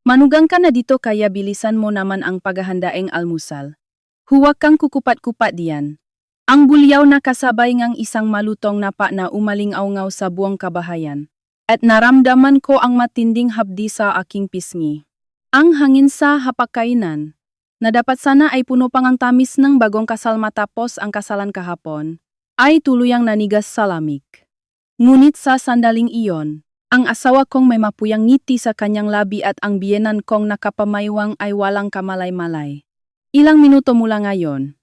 Manugang ka na dito kaya bilisan mo naman ang paghahandaeng almusal. Huwag kang kukupat-kupat diyan. Ang bulyaw na kasabay ngang isang malutong napa na umaling-awngaw sa buong kabahayan. At naramdaman ko ang matinding hapdi sa aking pisngi. Ang hangin sa hapagkainan, na dapat sana ay puno pang ang tamis ng bagong kasal matapos ang kasalan kahapon, ay tuluyang nanigas sa lamig. Ngunit sa sandaling iyon, ang asawa kong may mapuyang ngiti sa kanyang labi at ang biyenan kong nakapamaywang ay walang kamalay-malay. Ilang minuto mula ngayon,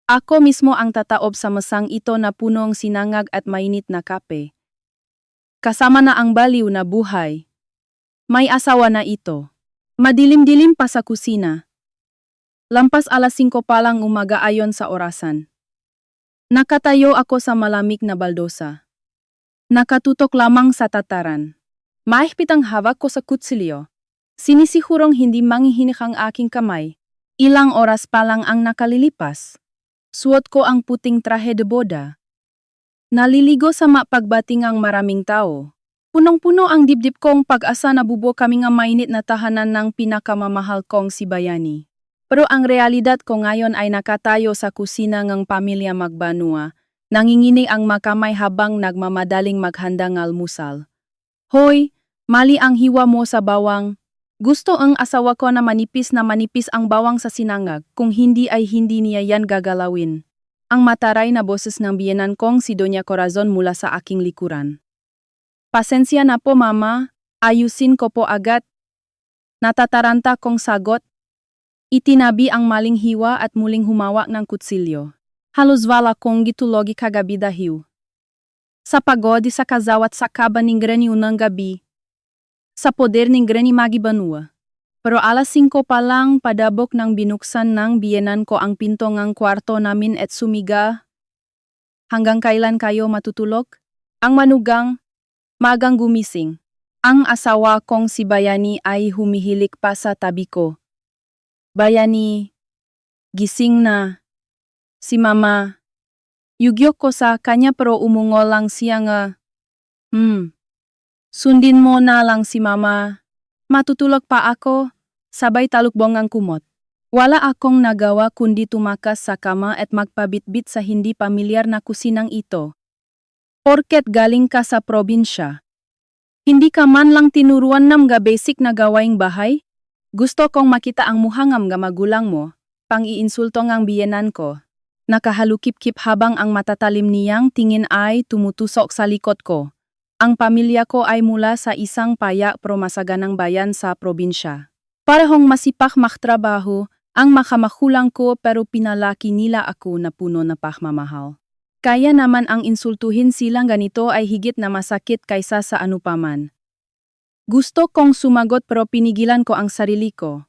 ako mismo ang tataob sa mesang ito na punong sinangag at mainit na kape. Kasama na ang baliw na buhay. May asawa na ito. Madilim-dilim pa sa kusina. Lampas alas 5 pa lang umaga ayon sa orasan. Nakatayo ako sa malamig na baldosa. Nakatutok lamang sa tataran. Mahigpit ang hawak ko sa kutsilyo. Sinisigurong hindi mangihinik ang aking kamay. Ilang oras pa lang ang nakalilipas. Suot ko ang puting trahe de boda. Naliligo sa mapagbatingang maraming tao. Punong-puno ang dibdib kong pag-asa na bubo kami nga mainit na tahanan ng pinakamamahal kong si Bayani. Pero ang realidad ko ngayon ay nakatayo sa kusina ng pamilya Magbanua, nanginginig ang makamay habang nagmamadaling maghanda ng almusal. Hoy, mali ang hiwa mo sa bawang. Gusto ang asawa ko na manipis ang bawang sa sinangag, kung hindi ay hindi niya yan gagalawin. Ang mataray na boses ng biyenan kong si Doña Corazon mula sa aking likuran. Pasensya na po mama, ayusin ko po agad. Natataranta kong sagot. Itinabi ang maling hiwa at muling humawak ng kutsilyo. Halos wala kong gitulogi kagabi dahiw. Sa pagod sa kazawat sa kaba ng Granny unang gabi. Sa poder ng Granny Magibanua. Pero alas 5 pa lang padabok nang binuksan ng biyenan ko ang pinto ng kwarto namin at sumiga. Hanggang kailan kayo matutulog? Ang manugang, magang gumising. Ang asawa kong si Bayani ay humihilik pa sa tabi ko. Bayani, gising na. Si mama. Yugyok ko sa kanya pero umungol lang siya nga. Sundin mo na lang si mama. Matutulog pa ako, sabay talukbong ang kumot. Wala akong nagawa kundi tumakas sa kama at magpabitbit sa hindi pamilyar na kusinang ito. Porket galing ka sa probinsya. Hindi ka man lang tinuruan ng mga basic na gawaing bahay? Gusto kong makita ang muhangam nga magulang mo, pang-iinsulto ngang biyenan ko. Nakahalukip-kip habang ang matatalim niyang tingin ay tumutusok sa likod ko. Ang pamilya ko ay mula sa isang payak pero masaganang bayan sa probinsya. Parehong masipak maktrabaho, ang makamakulang ko pero pinalaki nila ako na puno na pagmamahal. Kaya naman ang insultuhin silang ganito ay higit na masakit kaysa sa anupaman. Gusto kong sumagot pero pinigilan ko ang sarili ko.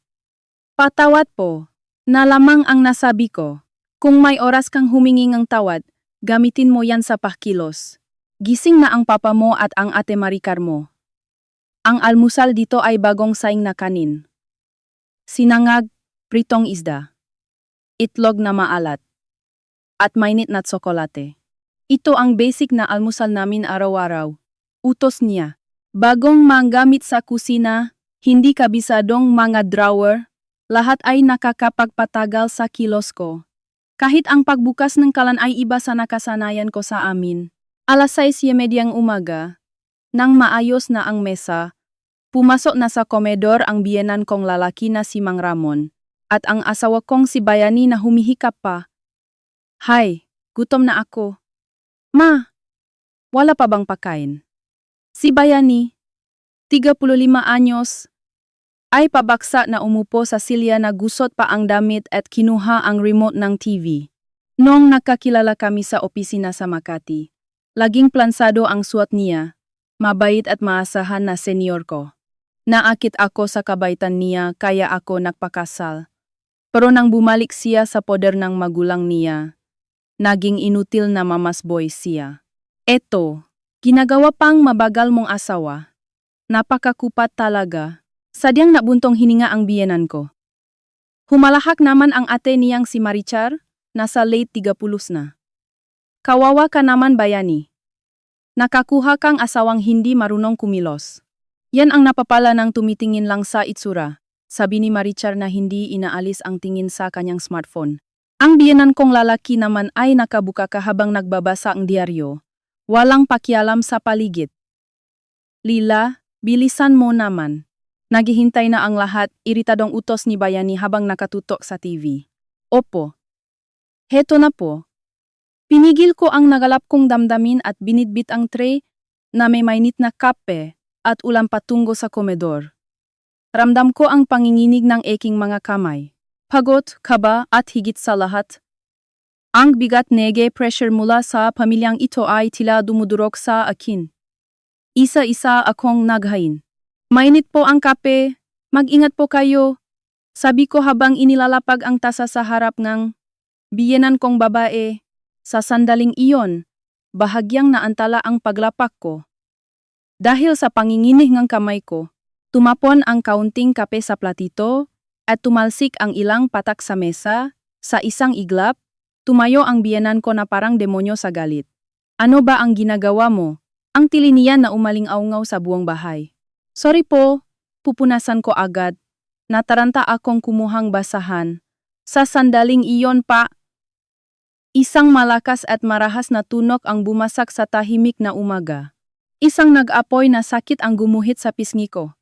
Patawad po, na lamang ang nasabi ko. Kung may oras kang humingi ng tawad, gamitin mo yan sa pakilos. Gising na ang papa mo at ang ate Maricar mo. Ang almusal dito ay bagong saing na kanin. Sinangag, pritong isda. Itlog na maalat. At mainit na tsokolate. Ito ang basic na almusal namin araw-araw. Utos niya. Bagong manggamit sa kusina, hindi kabisadong mga drawer, lahat ay nakakapagpatagal sa kilos ko. Kahit ang pagbukas ng kalan ay iba sa nakasanayan ko sa amin. Alas 6:30 umaga, nang maayos na ang mesa, pumasok na sa komedor ang biyenan kong lalaki na si Mang Ramon, at ang asawa kong si Bayani na humihikap pa. Hay, gutom na ako. Ma, wala pa bang pakain? Si Bayani, 35 anyos, ay pabaksa na umupo sa silya na gusot pa ang damit at kinuha ang remote ng TV. Noong nakakilala kami sa opisina sa Makati, laging plansado ang suot niya, mabait at maasahan na senior ko. Naakit ako sa kabaitan niya kaya ako nagpakasal. Pero nang bumalik siya sa poder ng magulang niya, naging inutil na mamas boy siya. Eto, ginagawa pang mabagal mong asawa. Napakakupat talaga. Sadyang nabuntong hininga ang biyenan ko. Humalahak naman ang ate niyang si Marichar, nasa late 30 na. Kawawa ka naman Bayani. Nakakuha kang asawang hindi marunong kumilos. Yan ang napapala ng tumitingin lang sa itsura. Sabi ni Marichar na hindi inaalis ang tingin sa kanyang smartphone. Ang biyenan kong lalaki naman ay nakabuka habang nagbabasa ang diaryo. Walang pakialam sa paligid. Lila, bilisan mo naman. Naghihintay na ang lahat, iritadong utos ni Bayani habang nakatutok sa TV. Opo. Heto na po. Pinigil ko ang nagalap kong damdamin at binitbit ang tray na may mainit na kape at ulam patungo sa komedor. Ramdam ko ang panginginig ng aking mga kamay. Pagod, kaba at higit sa lahat. Ang bigat nege pressure mula sa pamilyang ito ay tila dumudurok sa akin. Isa-isa akong naghain. Mainit po ang kape, mag-ingat po kayo. Sabi ko habang inilalapag ang tasa sa harap ng biyenan kong babae. Sa sandaling iyon, bahagyang naantala ang paglapak ko. Dahil sa panginginig ng kamay ko, tumapon ang kaunting kape sa platito at tumalsik ang ilang patak sa mesa. Sa isang iglap, tumayo ang biyenan ko na parang demonyo sa galit. Ano ba ang ginagawa mo? Ang tiliniyan na umaling-aungaw sa buong bahay. Sorry po, pupunasan ko agad. Nataranta akong kumuhang basahan. Sa sandaling iyon pa, isang malakas at marahas na tunok ang bumasak sa tahimik na umaga. Isang nag-apoy na sakit ang gumuhit sa pisngi ko.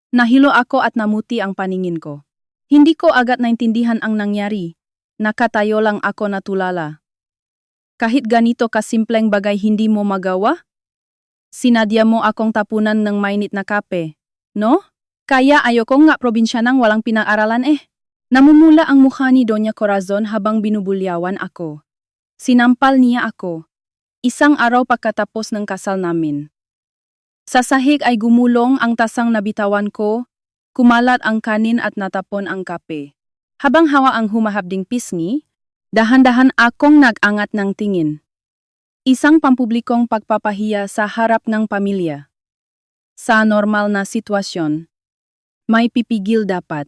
Nahilo ako at namuti ang paningin ko. Hindi ko agad naintindihan ang nangyari. Nakatayo lang ako natulala. Kahit ganito kasimpleng bagay hindi mo magawa? Sinadya mo akong tapunan ng mainit na kape, no? Kaya ayokong nga probinsya nang walang pinag-aralan eh. Namumula ang mukha ni Doña Corazon habang binubulyawan ako. Sinampal niya ako. Isang araw pagkatapos ng kasal namin. Sa sahig ay gumulong ang tasang nabitawan ko, kumalat ang kanin at natapon ang kape. Habang hawa ang humahabding pisngi, dahan-dahan akong nag-angat ng tingin. Isang pampublikong pagpapahiya sa harap ng pamilya. Sa normal na sitwasyon, may pipigil dapat.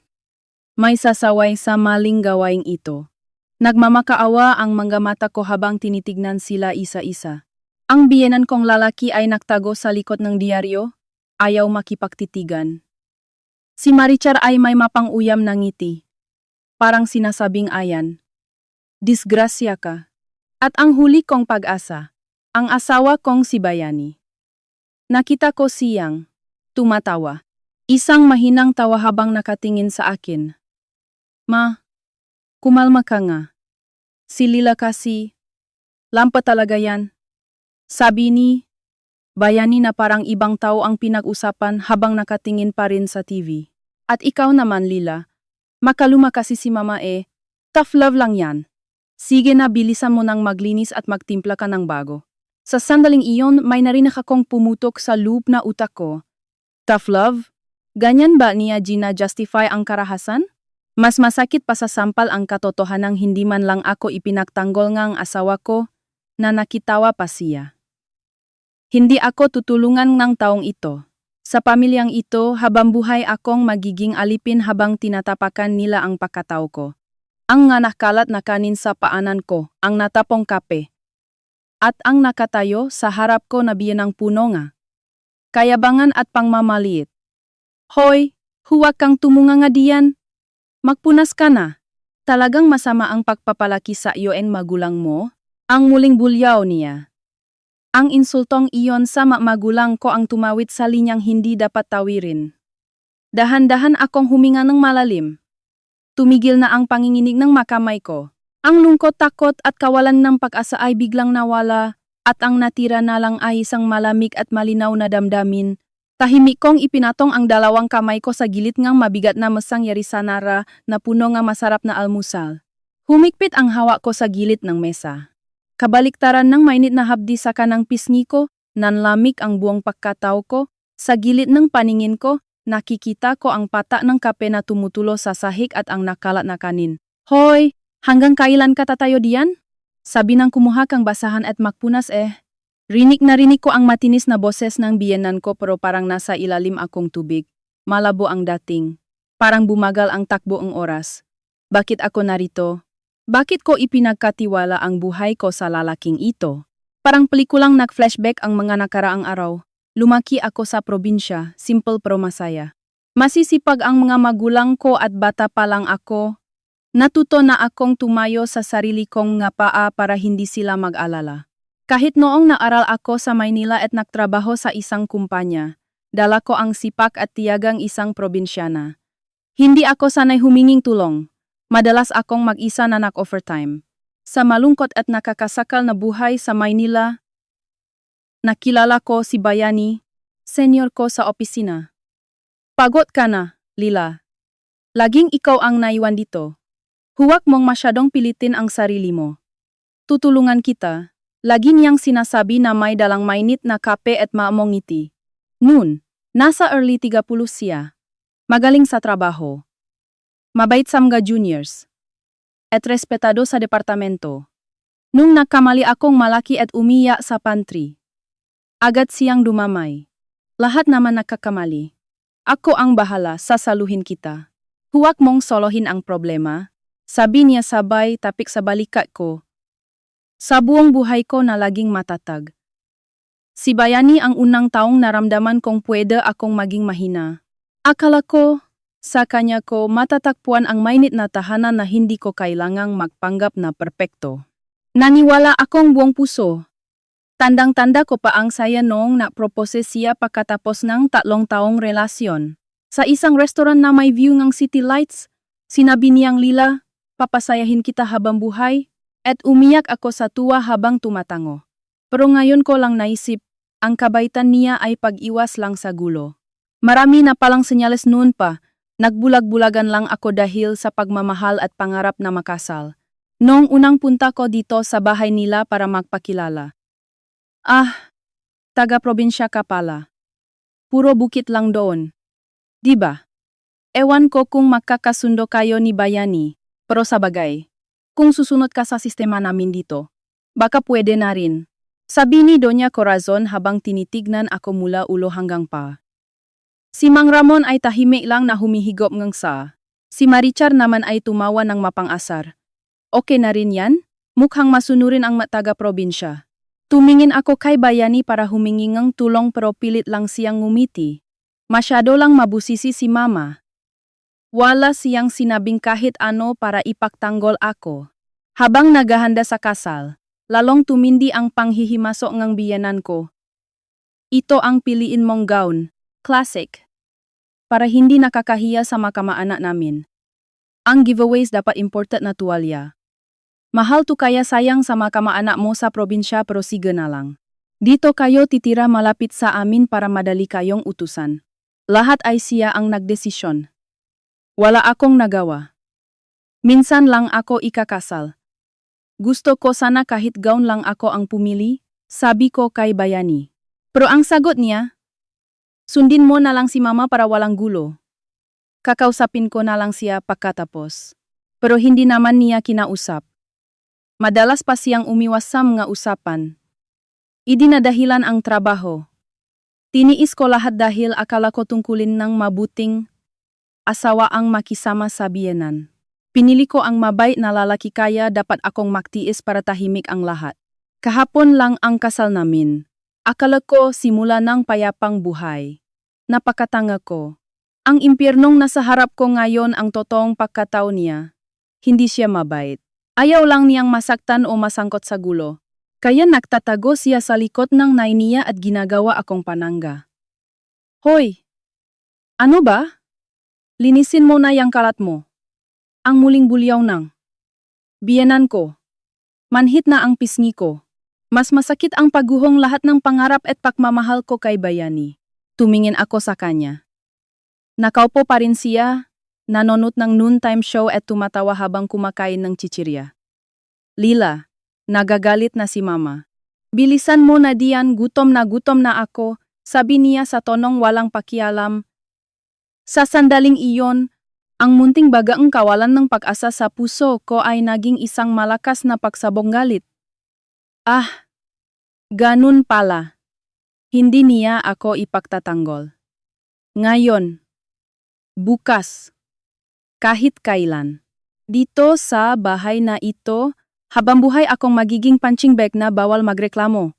May sasaway sa maling gawain ito. Nagmamakaawa ang mga mata ko habang tinitignan sila isa-isa. Ang biyenan kong lalaki ay naktago sa likod ng diaryo, ayaw makipagtitigan. Si Marichar ay may mapang-uyam na ngiti. Parang sinasabing ayan. Disgrasya ka. At ang huli kong pag-asa, ang asawa kong si Bayani. Nakita ko siyang tumatawa. Isang mahinang tawa habang nakatingin sa akin. Ma, kumalma ka nga. Si Lila kasi, lampa talaga yan. Sabi ni Bayani na parang ibang tao ang pinag-usapan habang nakatingin pa rin sa TV. At ikaw naman Lila, makaluma kasi si mama eh, tough love lang yan. Sige na bilisan mo nang maglinis at magtimpla ka ng bago. Sa sandaling iyon may narinig akong pumutok sa loop na utak ko. Tough love? Ganyan ba niya gina-justify ang karahasan? Mas masakit pa sa sampal ang katotohanang hindi man lang ako ipinagtanggol ngang asawa ko na nakitawa pa siya. Hindi ako tutulungan ng taong ito. Sa pamilyang ito, habang buhay akong magiging alipin habang tinatapakan nila ang pagkatao ko. Ang nga nakalat na kanin sa paanan ko, ang natapong kape. At ang nakatayo sa harap ko na biyenang puno nga. Kayabangan at pangmamaliit. Hoy, huwag kang tumunga nga diyan. Magpunas ka na. Talagang masama ang pagpapalaki sa iyo en magulang mo? Ang muling bulyaw niya. Ang insultong iyon sa magulang ko ang tumawid sa linyang hindi dapat tawirin. Dahan-dahan akong huminga ng malalim. Tumigil na ang panginginig ng makamay ko. Ang lungkot, takot at kawalan ng pag-asa ay biglang nawala at ang natira na lang ay isang malamig at malinaw na damdamin. Tahimik kong ipinatong ang dalawang kamay ko sa gilid ngang mabigat na mesang yarisanara na puno nga masarap na almusal. Humigpit ang hawak ko sa gilid ng mesa. Kabaliktaran ng mainit na habdi sa kanang pisngi ko, nanlamig ang buong pagkatao ko, sa gilid ng paningin ko, nakikita ko ang pata ng kape na tumutulo sa sahig at ang nakalat na kanin. Hoy, hanggang kailan ka tatayo diyan? Sabi ng kumuha kang basahan at magpunas eh. Rinig ko ang matinis na boses ng biyenan ko pero parang nasa ilalim akong tubig. Malabo ang dating. Parang bumagal ang takbo ang oras. Bakit ako narito? Bakit ko ipinagkatiwala ang buhay ko sa lalaking ito? Parang pelikulang nag-flashback ang mga nakaraang araw. Lumaki ako sa probinsya, simple pero masaya. Masisipag ang mga magulang ko at bata pa lang ako. Natuto na akong tumayo sa sarili kong nga paa para hindi sila mag-alala. Kahit noong naaral ako sa Maynila at nagtrabaho sa isang kumpanya, dala ko ang sipak at tiyagang isang probinsyana. Hindi ako sanay huminging tulong. Madalas akong mag-isa na nag-overtime. Sa malungkot at nakakasakal na buhay sa Maynila, nakilala ko si Bayani, senior ko sa opisina. Pagod ka na, Lila. Laging ikaw ang naiwan dito. Huwag mong masyadong pilitin ang sarili mo. Tutulungan kita. Lagi niyang sinasabi na may dalang mainit na kape at maamong ngiti. Noon, nasa early 30 siya. Magaling sa trabaho. Mabait sa mga juniors. At respetado sa departamento. Nung nakamali akong malaki at umiyak sa pantry. Agad siyang dumamay. Lahat naman nakakamali. Ako ang bahala, sasaluhin kita. Huwag mong solohin ang problema. Sabi niya sabay tapik sa balikat ko. Sa buong buhay ko na laging matatag. Si Bayani ang unang taong naramdaman kong pwede akong maging mahina. Akala ko, sa kanya ko matatagpuan ang mainit na tahanan na hindi ko kailangang magpanggap na perpekto. Naniwala akong buong puso. Tandang-tanda ko pa ang saya noong na-propose siya pagkatapos ng 3 taong relasyon. Sa isang restaurant na may view ng city lights, sinabi niyang Lila, papasayahin kita habang buhay, at umiyak ako sa tuwa habang tumatango. Pero ngayon ko lang naisip, ang kabaitan niya ay pag-iwas lang sa gulo. Marami na palang senyales noon pa, nagbulag-bulagan lang ako dahil sa pagmamahal at pangarap na makasal. Noong unang punta ko dito sa bahay nila para magpakilala. Taga-probinsya ka pala. Puro bukit lang doon. Diba? Ewan ko kung magkakasundo kayo ni Bayani, pero sa bagay. Kung susunod ka sa sistema namin dito, baka pwede na rin. Sabi ni Doña Corazon habang tinitignan ako mula ulo hanggang pa. Si Mang Ramon ay tahimik lang na humihigop ngang sa. Si Marichar naman ay tumawa ng mapang-asar. Okay na rin yan? Mukhang masunurin ang taga-probinsya. Tumingin ako kay Bayani para humingi ng tulong pero pilit lang siyang ngumiti. Masyado lang mabusisi si Mama. Wala siyang sinabing kahit ano para ipagtanggol ako. Habang naghahanda sa kasal, lalong tumindi ang panghihimasok ng biyenan ko. Ito ang piliin mong gown, classic. Para hindi nakakahiya sa makamaanak namin. Ang giveaways dapat imported na tuwalya. Mahal to kaya sayang sa makamaanak mo sa probinsya pero sige na lang. Dito kayo titira malapit sa amin para madali kayong utusan. Lahat ay siya ang nagdesisyon. Wala akong nagawa. Minsan lang ako ikakasal. Gusto ko sana kahit gown lang ako ang pumili, sabi ko kay Bayani. Pero ang sagot niya, sundin mo na lang si Mama para walang gulo. Kakausapin ko na lang siya pagkatapos. Pero hindi naman niya kinausap. Madalas pa siyang umiwas sa mga usapan. Idinadahilan ang trabaho. Tiniis ko lahat dahil akala ko tungkulin ng mabuting asawa ang makisama sa biyenan. Pinili ko ang mabait na lalaki kaya dapat akong magtiis para tahimik ang lahat. Kahapon lang ang kasal namin. Akala ko simula ng payapang buhay. Napakatanga ko. Ang impyernong nasa harap ko ngayon ang totoong pagkatao niya. Hindi siya mabait. Ayaw lang niyang masaktan o masangkot sa gulo. Kaya nagtatago siya sa likod ng nay niya at ginagawa akong panangga. Hoy! Ano ba? Linisin mo na yang kalat mo. Ang muling bulyaw ng biyenan ko. Manhit na ang pisngi ko. Mas masakit ang pagguhong lahat ng pangarap at pagmamahal ko kay Bayani. Tumingin ako sa kanya. Nakaupo pa rin siya, nanonood ng noontime show at tumatawa habang kumakain ng chichirya. Lila, nagagalit na si Mama. Bilisan mo na diyan, gutom na ako, sabi niya sa tonong walang pakialam. Sa sandaling iyon, ang munting bagaang kawalan ng pag-asa sa puso ko ay naging isang malakas na pagsabong galit. Ganun pala. Hindi niya ako ipagtatanggol. Ngayon, bukas, kahit kailan. Dito sa bahay na ito, habang buhay akong magiging punching bag na bawal magreklamo.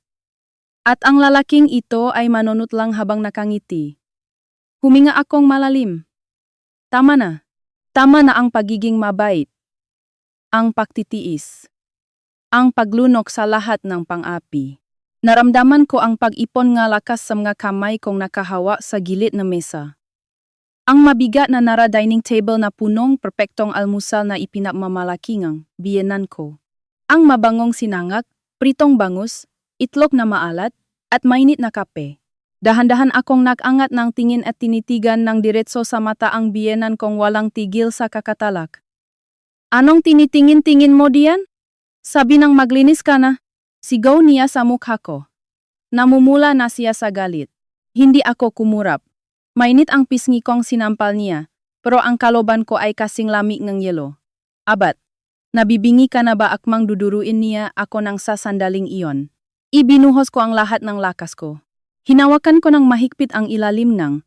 At ang lalaking ito ay manunot lang habang nakangiti. Huminga akong malalim. Tama na. Tama na ang pagiging mabait. Ang pagtitiis. Ang paglunok sa lahat ng pang-api. Naramdaman ko ang pag-ipon nga lakas sa mga kamay kong nakahawa sa gilid na mesa. Ang mabigat na nara dining table na punong perpektong almusal na ipinagmamalaki ngang biyenan ko. Ang mabangong sinangag, pritong bangus, itlog na maalat, at mainit na kape. Dahan-dahan akong nakangat ng tingin at tinitigan ng diretso sa mata ang biyenan kong walang tigil sa kakatalak. Anong tinitingin-tingin mo diyan? Sabi nang maglinis ka na. Sigaw niya sa mukha ko. Namumula na siya sa galit. Hindi ako kumurap. Mainit ang pisngi kong sinampal niya, pero ang kaloban ko ay kasing lamig ng yelo. Abat, nabibingi ka na ba akmang duduruin niya ako nang sa sandaling iyon? Ibinuhos ko ang lahat ng lakas ko. Hinawakan ko ng mahigpit ang ilalim ng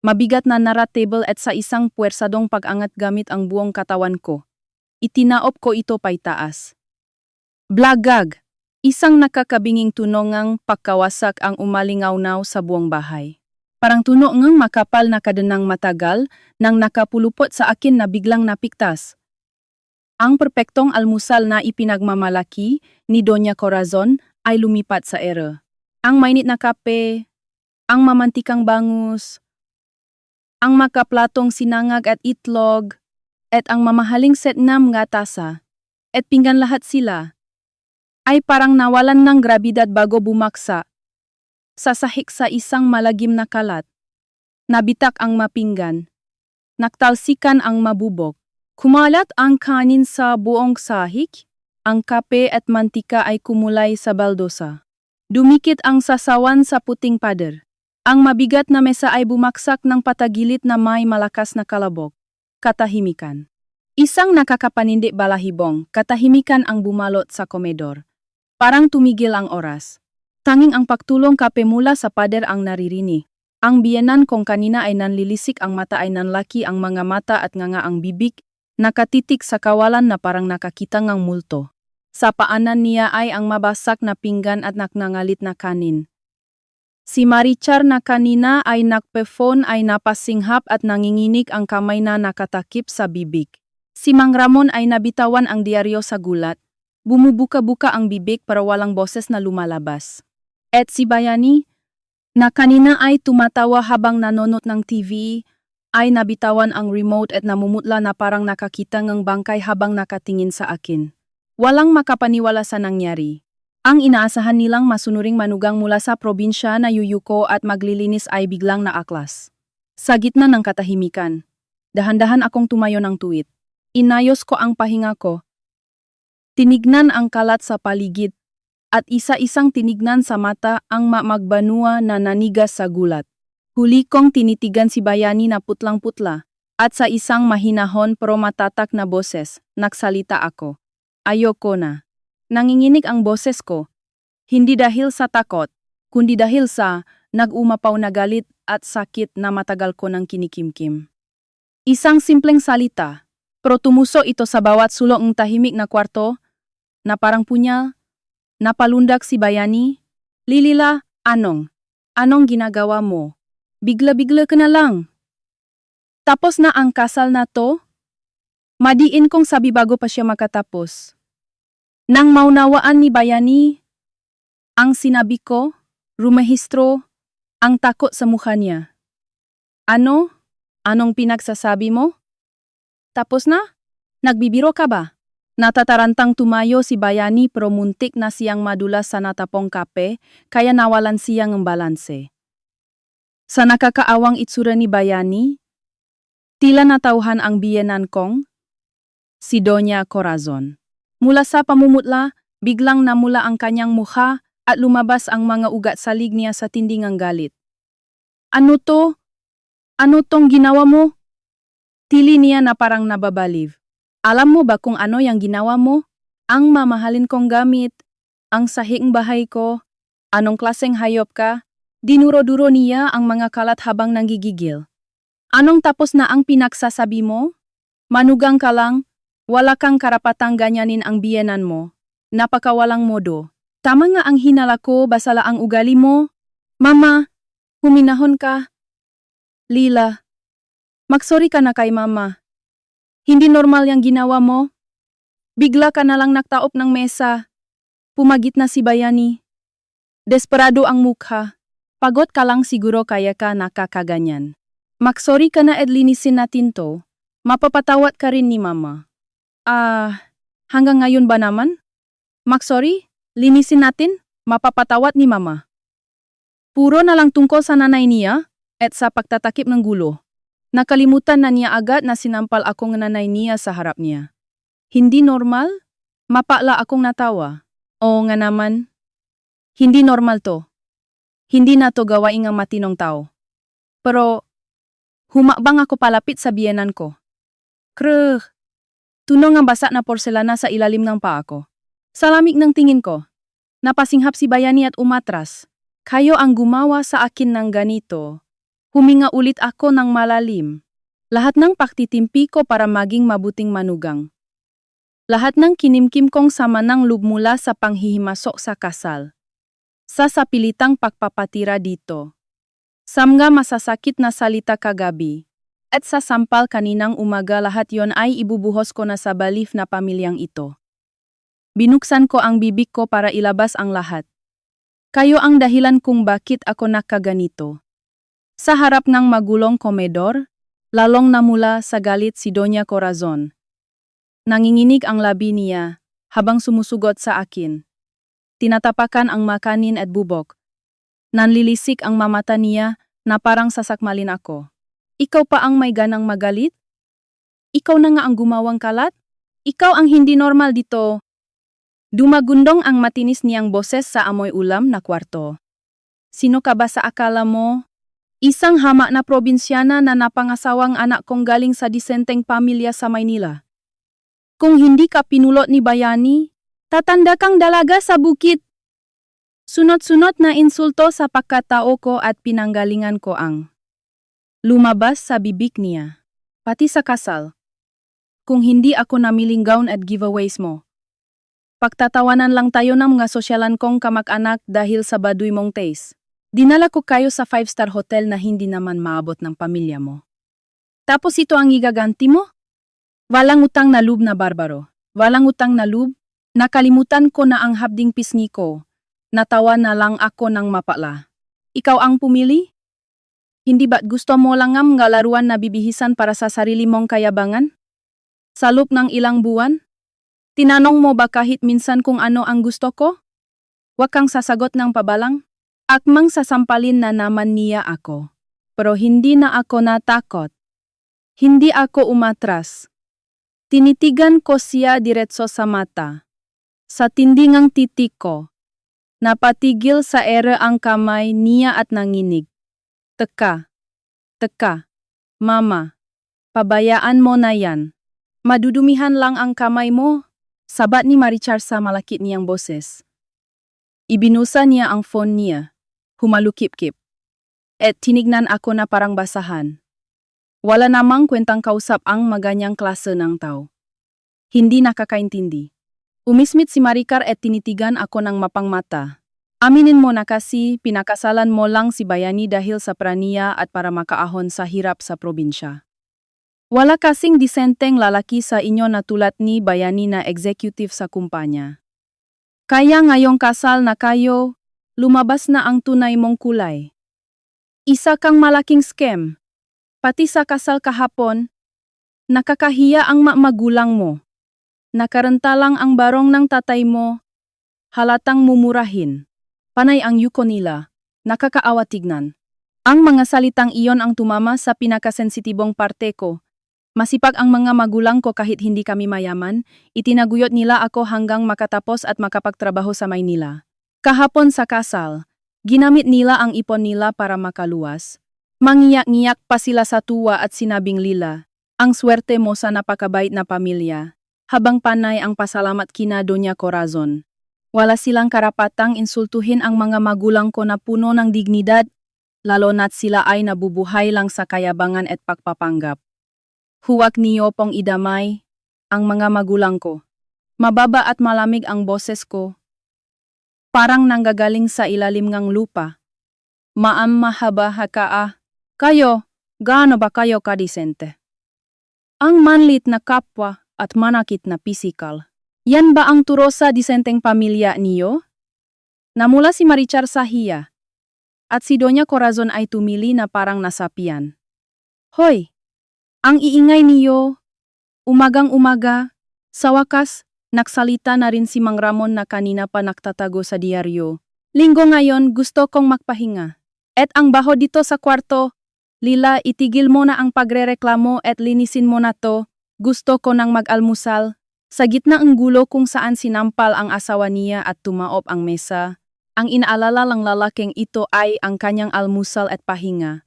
mabigat na nara table at sa isang puwersadong pag-angat gamit ang buong katawan ko. Itinaop ko ito paitaas. Blagag! Isang nakakabinging tunongang pagkawasak ang umalingaw-naw sa buong bahay. Parang tuno ngang makapal na kadenang matagal nang nakapulupot sa akin na biglang napiktas. Ang perpektong almusal na ipinagmamalaki ni Doña Corazon ay lumipat sa ere. Ang mainit na kape, ang mamantikang bangus, ang makaplatong sinangag at itlog, at ang mamahaling setnam nga tasa, at pinggan lahat sila, ay parang nawalan ng grabidad bago bumaksa. Sasahik sa isang malagim na kalat. Nabitak ang mapinggan. Naktalsikan ang mabubok. Kumalat ang kanin sa buong sahig. Ang kape at mantika ay kumulay sa baldosa. Dumikit ang sasawan sa puting pader. Ang mabigat na mesa ay bumaksak ng patagilit na may malakas na kalabok. Katahimikan. Isang nakakapanindi balahibong, katahimikan ang bumalot sa komedor. Parang tumigil ang oras. Tanging ang pagtulong kape mula sa pader ang naririnig. Ang biyenan kong kanina ay nanlilisik ang mata ay nanlaki ang mga mata at nganga ang bibig, nakatitik sa kawalan na parang nakakita ngang multo. Sa paanan niya ay ang mabasak na pinggan at naknangalit na kanin. Si Marichar na kanina ay nakpe-phone ay napasinghap at nanginginig ang kamay na nakatakip sa bibig. Si Mang Ramon ay nabitawan ang diaryo sa gulat. Bumubuka-buka ang bibig para walang boses na lumalabas. At si Bayani, na kanina ay tumatawa habang nanonood ng TV, ay nabitawan ang remote at namumutla na parang nakakita ng bangkay habang nakatingin sa akin. Walang makapaniwala sa nangyari. Ang inaasahan nilang masunuring manugang mula sa probinsya na yuyuko at maglilinis ay biglang naaklas. Sa gitna ng katahimikan, dahan-dahan akong tumayo ng tuwid. Inayos ko ang pahinga ko. Tinignan ang kalat sa paligid, at isa-isang tinignan sa mata ang magbanua na nanigas sa gulat. Huli kong tinitigan si Bayani na putlang-putla, at sa isang mahinahon pero matatak na boses, nagsalita ako. Ayoko na. Nanginginig ang boses ko. Hindi dahil sa takot, kundi dahil sa nag-umapaw na galit at sakit na matagal ko nang kinikimkim. Isang simpleng salita, pero tumuso ito sa bawat sulok ng tahimik na kwarto, na parang punyal. Napalundak si Bayani. Lilila, anong ginagawa mo? Bigla-bigla ka na lang. Tapos na ang kasal na to? Madiin kong sabi bago pa siya makatapos. Nang maunawaan ni Bayani, ang sinabi ko, rumehistro, ang takot sa mukha niya. Anong pinagsasabi mo? Tapos na? Nagbibiro ka ba? Natatarantang tumayo si Bayani pero muntik na siyang madulas sa natapong kape, kaya nawalan siyang ng balanse. Sa nakakaawang itsura ni Bayani, tila natauhan ang biyenan kong, si Doña Corazon. Mula sa pamumutla, biglang namula ang kanyang mukha at lumabas ang mga ugat sa lig niya sa tindingang galit. Ano to? Ano tong ginawa mo? Tili niya na parang nababaliw. Alam mo ba kung ano yung ginawa mo? Ang mamahalin kong gamit, ang sahing bahay ko, anong klaseng hayop ka? Dinuro-duro niya ang mga kalat habang nanggigigil. Anong tapos na ang pinagsasabi mo? Manugang ka lang, wala kang karapatang ganyanin ang biyenan mo. Napakawalang modo. Tama nga ang hinala ko, basala ang ugali mo. Mama, huminahon ka. Lila, magsorry ka na kay mama. Hindi normal yung ginawa mo. Bigla ka na lang nagtaop ng mesa. Pumagit na si Bayani. Desperado ang mukha. Pagod ka lang siguro kaya ka nakakaganyan. Magsorry ka na at linisin natin to. Mapapatawad ka rin ni mama. Hanggang ngayon ba naman? Magsorry, linisin natin, mapapatawad ni mama. Puro na lang tungkol sa nanay niya at sa pagtatakip ng gulo. Nakalimutan na niya agad na sinampal akong nanay niya sa harap niya. Hindi normal? Mapala akong natawa. Oo nga naman. Hindi normal to. Hindi na to gawain ng matinong tao. Pero, humakbang ako palapit sa biyenan ko. Krugh! Tunog ang basa na porselana sa ilalim ng paa ko. Sa lamig ng tingin ko, napasinghap si Bayani at umatras. Kayo ang gumawa sa akin ng ganito. Huminga ulit ako ng malalim. Lahat ng paktitimpi ko para maging mabuting manugang. Lahat ng kinimkim kong sama ng loob mula sa panghihimasok sa kasal. Sa sapilitang pagpapatira dito. Samga masasakit na salita kagabi. At sa sampal kaninang umaga lahat yon ay ibubuhos ko na sa balif na pamilyang ito. Binuksan ko ang bibig ko para ilabas ang lahat. Kayo ang dahilan kung bakit ako nakaganito. Sa harap ng magulong komedor, lalong namula sa galit si Doña Corazon. Nanginginig ang labi niya habang sumusugot sa akin. Tinatapakan ang makanin at bubok. Nanlilisik ang mamata niya na parang sasakmalin ako. Ikaw pa ang may ganang magalit? Ikaw na nga ang gumawang kalat? Ikaw ang hindi normal dito. Dumagundong ang matinis niyang boses sa amoy ulam na kwarto. Sino ka ba sa akala mo? Isang hama na probinsyana na napangasawang anak kong galing sa disenteng pamilya sa Maynila. Kung hindi ka pinulot ni Bayani, tatanda kang dalaga sa bukid. Sunod-sunod na insulto sa pagkatao ko at pinanggalingan ko ang lumabas sa bibig niya. Pati sa kasal. Kung hindi ako namiling gown at giveaways mo. Pagtatawanan lang tayo ng mga sosyalan kong kamag-anak dahil sa baduy mong taste. Dinala ko kayo sa 5-star hotel na hindi naman maabot ng pamilya mo. Tapos ito ang igaganti mo? Walang utang na loob na barbaro. Walang utang na loob. Nakalimutan ko na ang habding pisngi ko. Natawa na lang ako ng mapala. Ikaw ang pumili? Hindi ba't gusto mo langam nga laruan na bibihisan para sa sarili mong kayabangan? Sa loob ng ilang buwan? Tinanong mo ba kahit minsan kung ano ang gusto ko? Huwag kang sasagot ng pabalang. Akmang sasampalin na naman niya ako. Pero hindi na ako natakot. Hindi ako umatras. Tinitigan ko siya diretso sa mata. Sa tindingang titik ko. Napatigil sa ere ang kamay niya at nanginig. Teka. Mama. Pabayaan mo na yan. Madudumihan lang ang kamay mo. Sabat ni Marichar sa malakit niyang boses. Ibinusa niya ang phone niya. Humalukip-kip. At tinignan ako na parang basahan. Wala namang kwentang kausap ang maganyang klase ng tao. Hindi nakakaintindi. Umismit si Maricar at tinitigan ako ng mapangmata. Aminin mo na kasi pinakasalan mo lang si Bayani dahil sa praniya at para makaahon sa hirap sa probinsya. Wala kasing disenteng lalaki sa inyo na tulad ni Bayani na executive sa kumpanya. Kaya ngayong kasal na kayo, lumabas na ang tunay mong kulay. Isa kang malaking scam. Pati sa kasal kahapon, nakakahiya ang magulang mo. Nakaranta lang ang barong ng tatay mo, halatang mumurahin. Panay ang yuko nila, nakakaawa tignan. Ang mga salitang iyon ang tumama sa pinakasensitibong parte ko. Masipag ang mga magulang ko kahit hindi kami mayaman, itinaguyod nila ako hanggang makatapos at makapagtrabaho sa Maynila. Kahapon sa kasal, ginamit nila ang ipon nila para makaluwas. Mangiyak-ngiyak pa sila sa tuwa at sinabing Lila, ang swerte mo sa napakabait na pamilya, habang panay ang pasalamat kina Doña Corazon. Wala silang karapatang insultuhin ang mga magulang ko na puno ng dignidad, lalo na't sila ay nabubuhay lang sa kayabangan at pagpapanggap. Huwag niyo pong idamay ang mga magulang ko. Mababa at malamig ang boses ko. parang nanggagaling sa ilalim ng lupa. Mahaba ka. Kayo, gaano ba kayo kadisente? Ang manlit na kapwa at manakit na pisikal. Yan ba ang turo sa disenteng pamilya niyo? Namula si Marichar sa hiya, at si Doña Corazon ay tumili na parang nasapian. Hoy! Ang iingay niyo, umagang-umaga, sa wakas, nagsalita na rin si Mang Ramon na kanina pa nagtatago sa diaryo. Linggo ngayon, gusto kong magpahinga. Et ang baho dito sa kwarto, Lila, itigil mo na ang pagrereklamo at linisin mo na to. Gusto ko nang mag-almusal. Sa gitna ng gulo kung saan sinampal ang asawa niya at tumaob ang mesa, ang inaalala lang lalaking ito ay ang kanyang almusal at pahinga.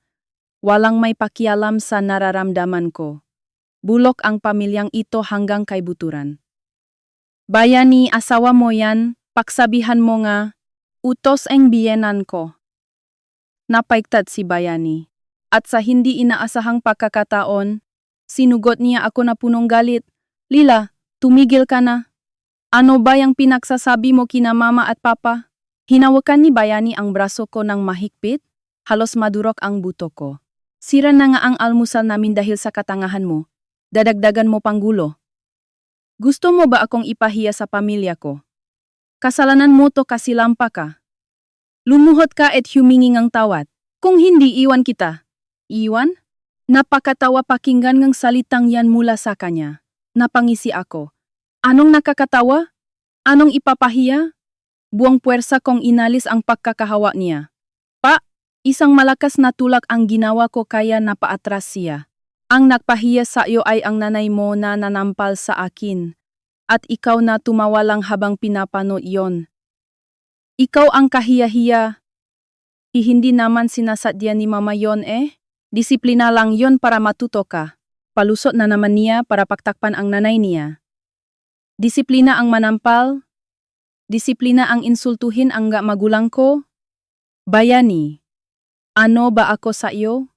Walang may pakialam sa nararamdaman ko. Bulok ang pamilyang ito hanggang kay buturan. Bayani, asawa mo yan, paksabihan mo nga, utos ang biyenan ko. Napaigtad si Bayani. At sa hindi inaasahang pagkakataon, sinugot niya ako na punong galit. Lila, tumigil ka na. Ano ba yung pinagsasabi mo kina mama at papa? Hinawakan ni Bayani ang braso ko ng mahigpit, halos madurok ang buto ko. Sira na nga ang almusal namin dahil sa katangahan mo. Dadagdagan mo pang gulo. Gusto mo ba akong ipahiya sa pamilya ko? Kasalanan mo to kasi lampa ka. Lumuhod ka at humingi ng tawad. Kung hindi, iwan kita. Iwan? Napakatawa pakinggan ng salitang yan mula sa kanya. Napangisi ako. Anong nakakatawa? Anong ipapahiya? Buong puwersa kong inalis ang pagkakahawa niya. Pa, isang malakas na tulak ang ginawa ko kaya napaatras siya. Ang nagpahiya sa iyo ay ang nanay mo na nanampal sa akin. At ikaw na tumawa lang habang pinapanood yon. Ikaw ang kahiya-hiya. Hindi naman sinasadya ni mama yon eh. Disiplina lang yon para matuto ka. Palusot na naman niya para pagtakpan ang nanay niya. Disiplina ang manampal. Disiplina ang insultuhin ang magulang ko. Bayani, ano ba ako sa iyo?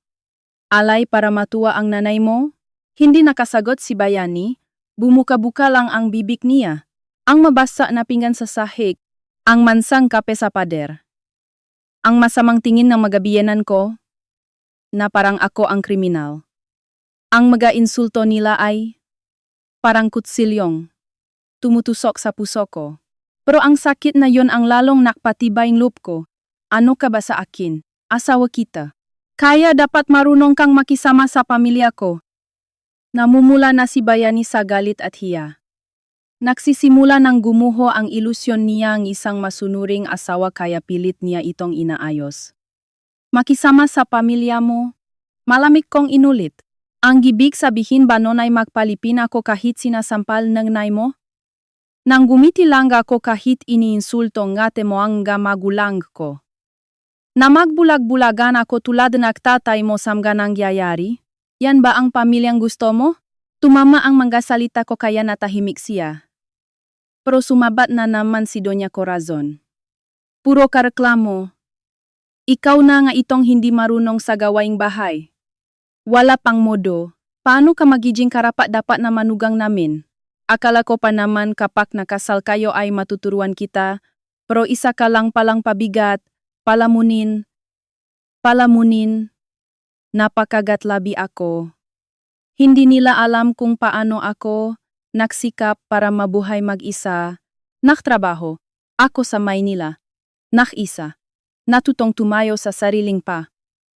Alay para matuwa ang nanay mo? Hindi nakasagot si Bayani. Bumuka-buka lang ang bibig niya. Ang mabasa na pinggan sa sahig. Ang mansang kape sa pader. Ang masamang tingin ng magabiyenan ko, na parang ako ang kriminal. Ang mga-insulto nila ay parang kutsilyong tumutusok sa puso ko. Pero ang sakit na yon ang lalong nakpatibay ng loob ko. Ano ka ba sa akin? Asawa kita. Kaya dapat marunong kang makisama sa pamilya ko. Namumula na si Bayani sa galit at hiya. Nagsisimula ng gumuho ang ilusyon niya ang isang masunuring asawa kaya pilit niya itong inaayos. Makisama sa pamilya mo? Malamig kong inulit. Ang gibig sabihin ba nun ay magpalipin ako kahit sinasampal ng nay mo? Nang gumiti lang ako kahit iniinsulto ngate mo ang magulang ko. Na magbulag-bulagan ako tulad nagtatay mo samga nangyayari? Yan ba ang pamilyang gusto mo? Tumama ang mga salita ko kaya natahimik siya. Pero sumabat na naman si Doña Corazon. Puro kareklamo. Ikaw na nga itong hindi marunong sa gawaing bahay. Wala pang modo. Paano ka magiging karapat dapat na manugang namin? Akala ko pa naman kapag nakasal kayo ay matuturuan kita, pero isa ka lang palang pabigat, palamunin. Napakagatlabi ako. Hindi nila alam kung paano ako nagsikap para mabuhay mag-isa, naktrabaho, ako sa Maynila, nakisa. Natutong tumayo sa sariling pa.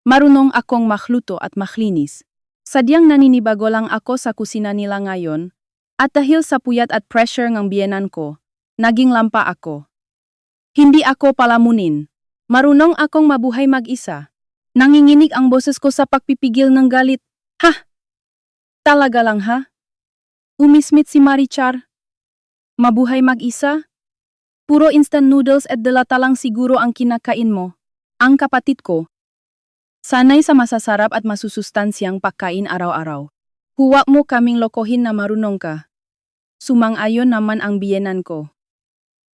Marunong akong makhluto at makhlinis. Sadyang naninibago lang ako sa kusina nila ngayon, at dahil sa puyat at pressure ng biyenan ko, naging lampa ako. Hindi ako palamunin. Marunong akong mabuhay mag-isa. Nanginginig ang boses ko sa pagpipigil ng galit. Ha? Talaga lang ha? Umismit si Marichar. Mabuhay mag-isa? Puro instant noodles at delata lang siguro ang kinakain mo. Ang kapatid ko. Sanay sa masasarap at masusustansyang pagkain araw-araw. Huwag mo kaming lokohin na marunong ka. Sumang-ayon naman ang biyenan ko.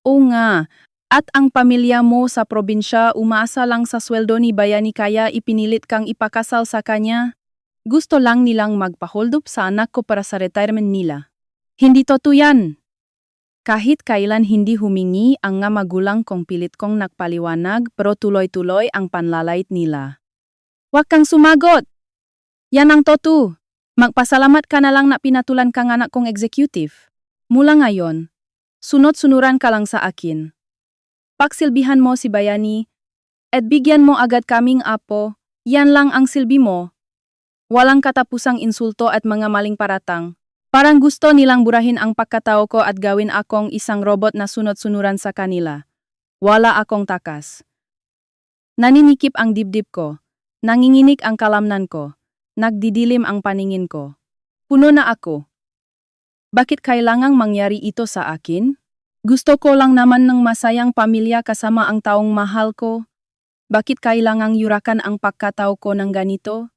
Oo nga, at ang pamilya mo sa probinsya umaasa lang sa sweldo ni Bayani kaya ipinilit kang ipakasal sa kanya. Gusto lang nilang magpa-hold up sa anak ko para sa retirement nila. Hindi totoo yan. Kahit kailan hindi humingi ang nga magulang kong pilit kong nagpaliwanag pero tuloy-tuloy ang panlalait nila. Huwag kang sumagot! Yan ang totu! Magpasalamat ka na lang na pinatulan ka ng anak kong executive. Mula ngayon, sunod-sunuran ka lang sa akin. Pagsilbihan mo si Bayani, at bigyan mo agad kaming apo, yan lang ang silbi mo. Walang katapusang insulto at mga maling paratang. Parang gusto nilang burahin ang pagkatao ko at gawin akong isang robot na sunod-sunuran sa kanila. Wala akong takas. Naninikip ang dibdib ko. Nanginginig ang kalamnan ko. Nagdidilim ang paningin ko. Puno na ako. Bakit kailangang mangyari ito sa akin? Gusto ko lang naman ng masayang pamilya kasama ang taong mahal ko. Bakit kailangang yurakan ang pagkatao ko ng ganito?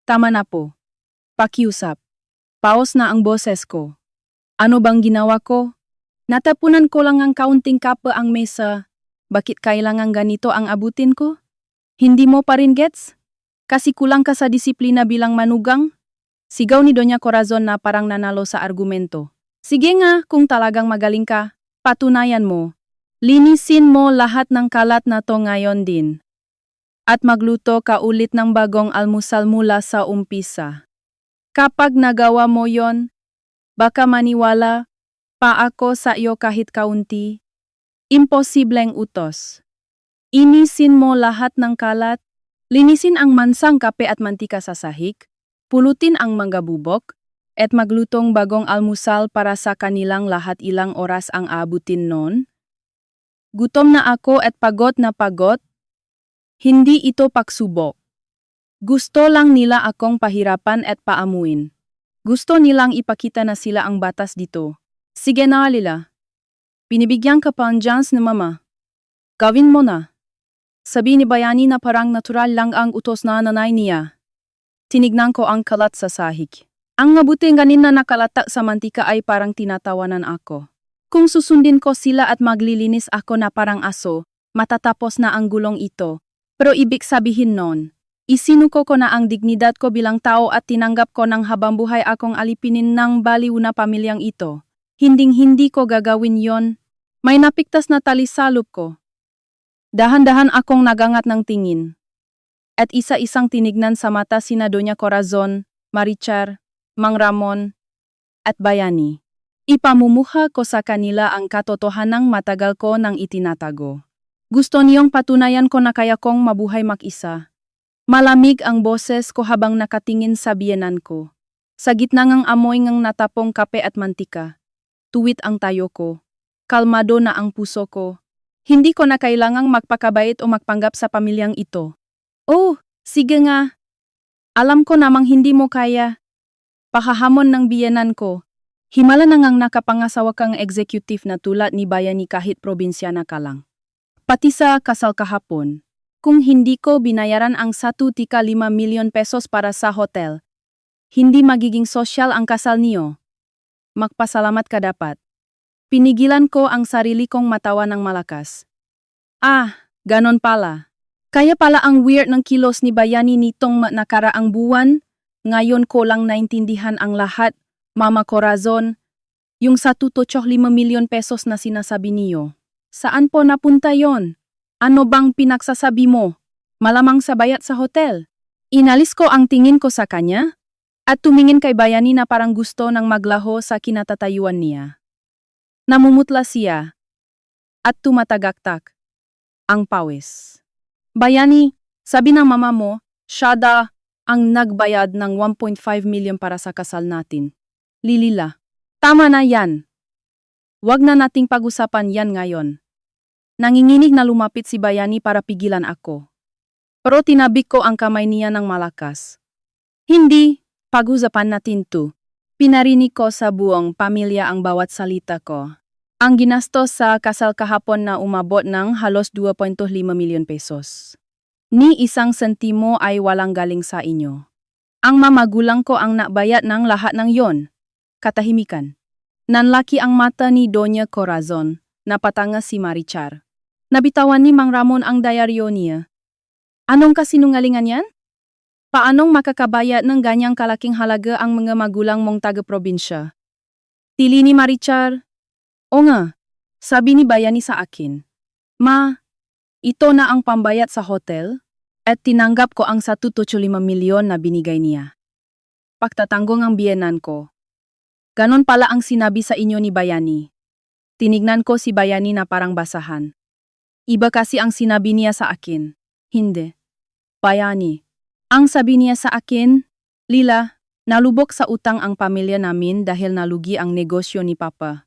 Tama na po. Pakiusap. Paos na ang boses ko. Ano bang ginawa ko? Natapunan ko lang ang kaunting kape ang mesa. Bakit kailangang ganito ang abutin ko? Hindi mo pa rin gets? Kasi kulang ka sa disiplina bilang manugang? Sigaw ni Doña Corazon na parang nanalo sa argumento. Sige nga, kung talagang magaling ka, patunayan mo. Linisin mo lahat ng kalat na to ngayon din. At magluto ka ulit ng bagong almusal mula sa umpisa. Kapag nagawa mo yon, baka maniwala pa ako sa iyo kahit kaunti. Imposibleng utos. Inisin mo lahat ng kalat, linisin ang mansang kape at mantika sa sahig, pulutin ang mangga bubok, at maglutong bagong almusal para sa kanilang lahat. Ilang oras ang aabutin nun? Gutom na ako at pagod na pagod. Hindi ito pagsubok. Gusto lang nila akong pahirapan at paamuin. Gusto nilang ipakita na sila ang batas dito. Sige na Lila. Pinibigyan ka pa ang chance ni Mama. Gawin mo na. Sabi ni Bayani na parang natural lang ang utos na nanay niya. Tinignan ko ang kalat sa sahig. Ang mabuting ganin na nakalatak sa mantika ay parang tinatawanan ako. Kung susundin ko sila at maglilinis ako na parang aso, matatapos na ang gulong ito. Pero ibig sabihin nun, isinuko ko na ang dignidad ko bilang tao at tinanggap ko ng habang buhay akong alipinin ng baliw na pamilyang ito. Hinding-hindi ko gagawin yon. May napiktas na tali sa loob ko. Dahan-dahan akong nagangat ng tingin. At isa-isang tinignan sa mata sina Doña Corazon, Marichar, Mang Ramon, at Bayani. Ipamumuha ko sa kanila ang katotohanang matagal ko nang itinatago. Gusto niyong patunayan ko na kaya kong mabuhay mag-isa. Malamig ang boses ko habang nakatingin sa biyenan ko. Sa gitna ng amoy ng natapong kape at mantika. Tuwit ang tayo ko. Kalmado na ang puso ko. Hindi ko na kailangang magpakabait o magpanggap sa pamilyang ito. Oh, sige nga. Alam ko namang hindi mo kaya. Pahahamon ng biyenan ko. Himala na ngang nakapangasawa kang executive na tulad ni Bayani kahit probinsyana ka lang. Pati sa kasal kahapon. Kung hindi ko binayaran ang 1.5 milyon pesos para sa hotel, hindi magiging sosyal ang kasal niyo. Magpasalamat ka dapat. Pinigilan ko ang sarili kong matawa ng malakas. Ah, ganon pala. Kaya pala ang weird ng kilos ni Bayani nitong nakaraang buwan. Ngayon ko lang naintindihan ang lahat, Mama Corazon. Yung 1.5 milyon pesos na sinasabi niyo. Saan po napunta yon? Ano bang pinagsasabi mo? Malamang sa bayat sa hotel. Inalis ko ang tingin ko sa kanya at tumingin kay Bayani na parang gusto ng maglaho sa kinatatayuan niya. Namumutla siya at tumatagaktak ang pawis. Bayani, sabi ng mama mo, siya ang nagbayad ng 1.5 milyon para sa kasal natin. Lilila, tama na yan. Huwag na nating pag-usapan yan ngayon. Nanginginig na lumapit si Bayani para pigilan ako. Pero tinabik ko ang kamay niya ng malakas. Hindi, pag-usapan natin to. Pinarinig ko sa buong pamilya ang bawat salita ko. Ang ginastos sa kasal kahapon na umabot ng halos 2.5 milyon pesos. Ni isang sentimo ay walang galing sa inyo. Ang mamagulang ko ang nabayad ng lahat ng yon. Katahimikan. Nanlaki ang mata ni Doña Corazon, napatanga si Marichar. Nabitawan ni Mang Ramon ang diaryo niya. Anong kasinungalingan yan? Paanong makakabayad ng ganyang kalaking halaga ang mga magulang mong taga-probinsya? Tili ni Marichar. O nga, sabi ni Bayani sa akin, Ma, ito na ang pambayad sa hotel at tinanggap ko ang 1.5 milyon na binigay niya. Pagtatanggong ang biyenan ko. Ganon pala ang sinabi sa inyo ni Bayani. Tinignan ko si Bayani na parang basahan. Iba kasi ang sinabi niya sa akin. Hindi. Bayani. Ang sabi niya sa akin, Lila, nalubok sa utang ang pamilya namin dahil nalugi ang negosyo ni Papa.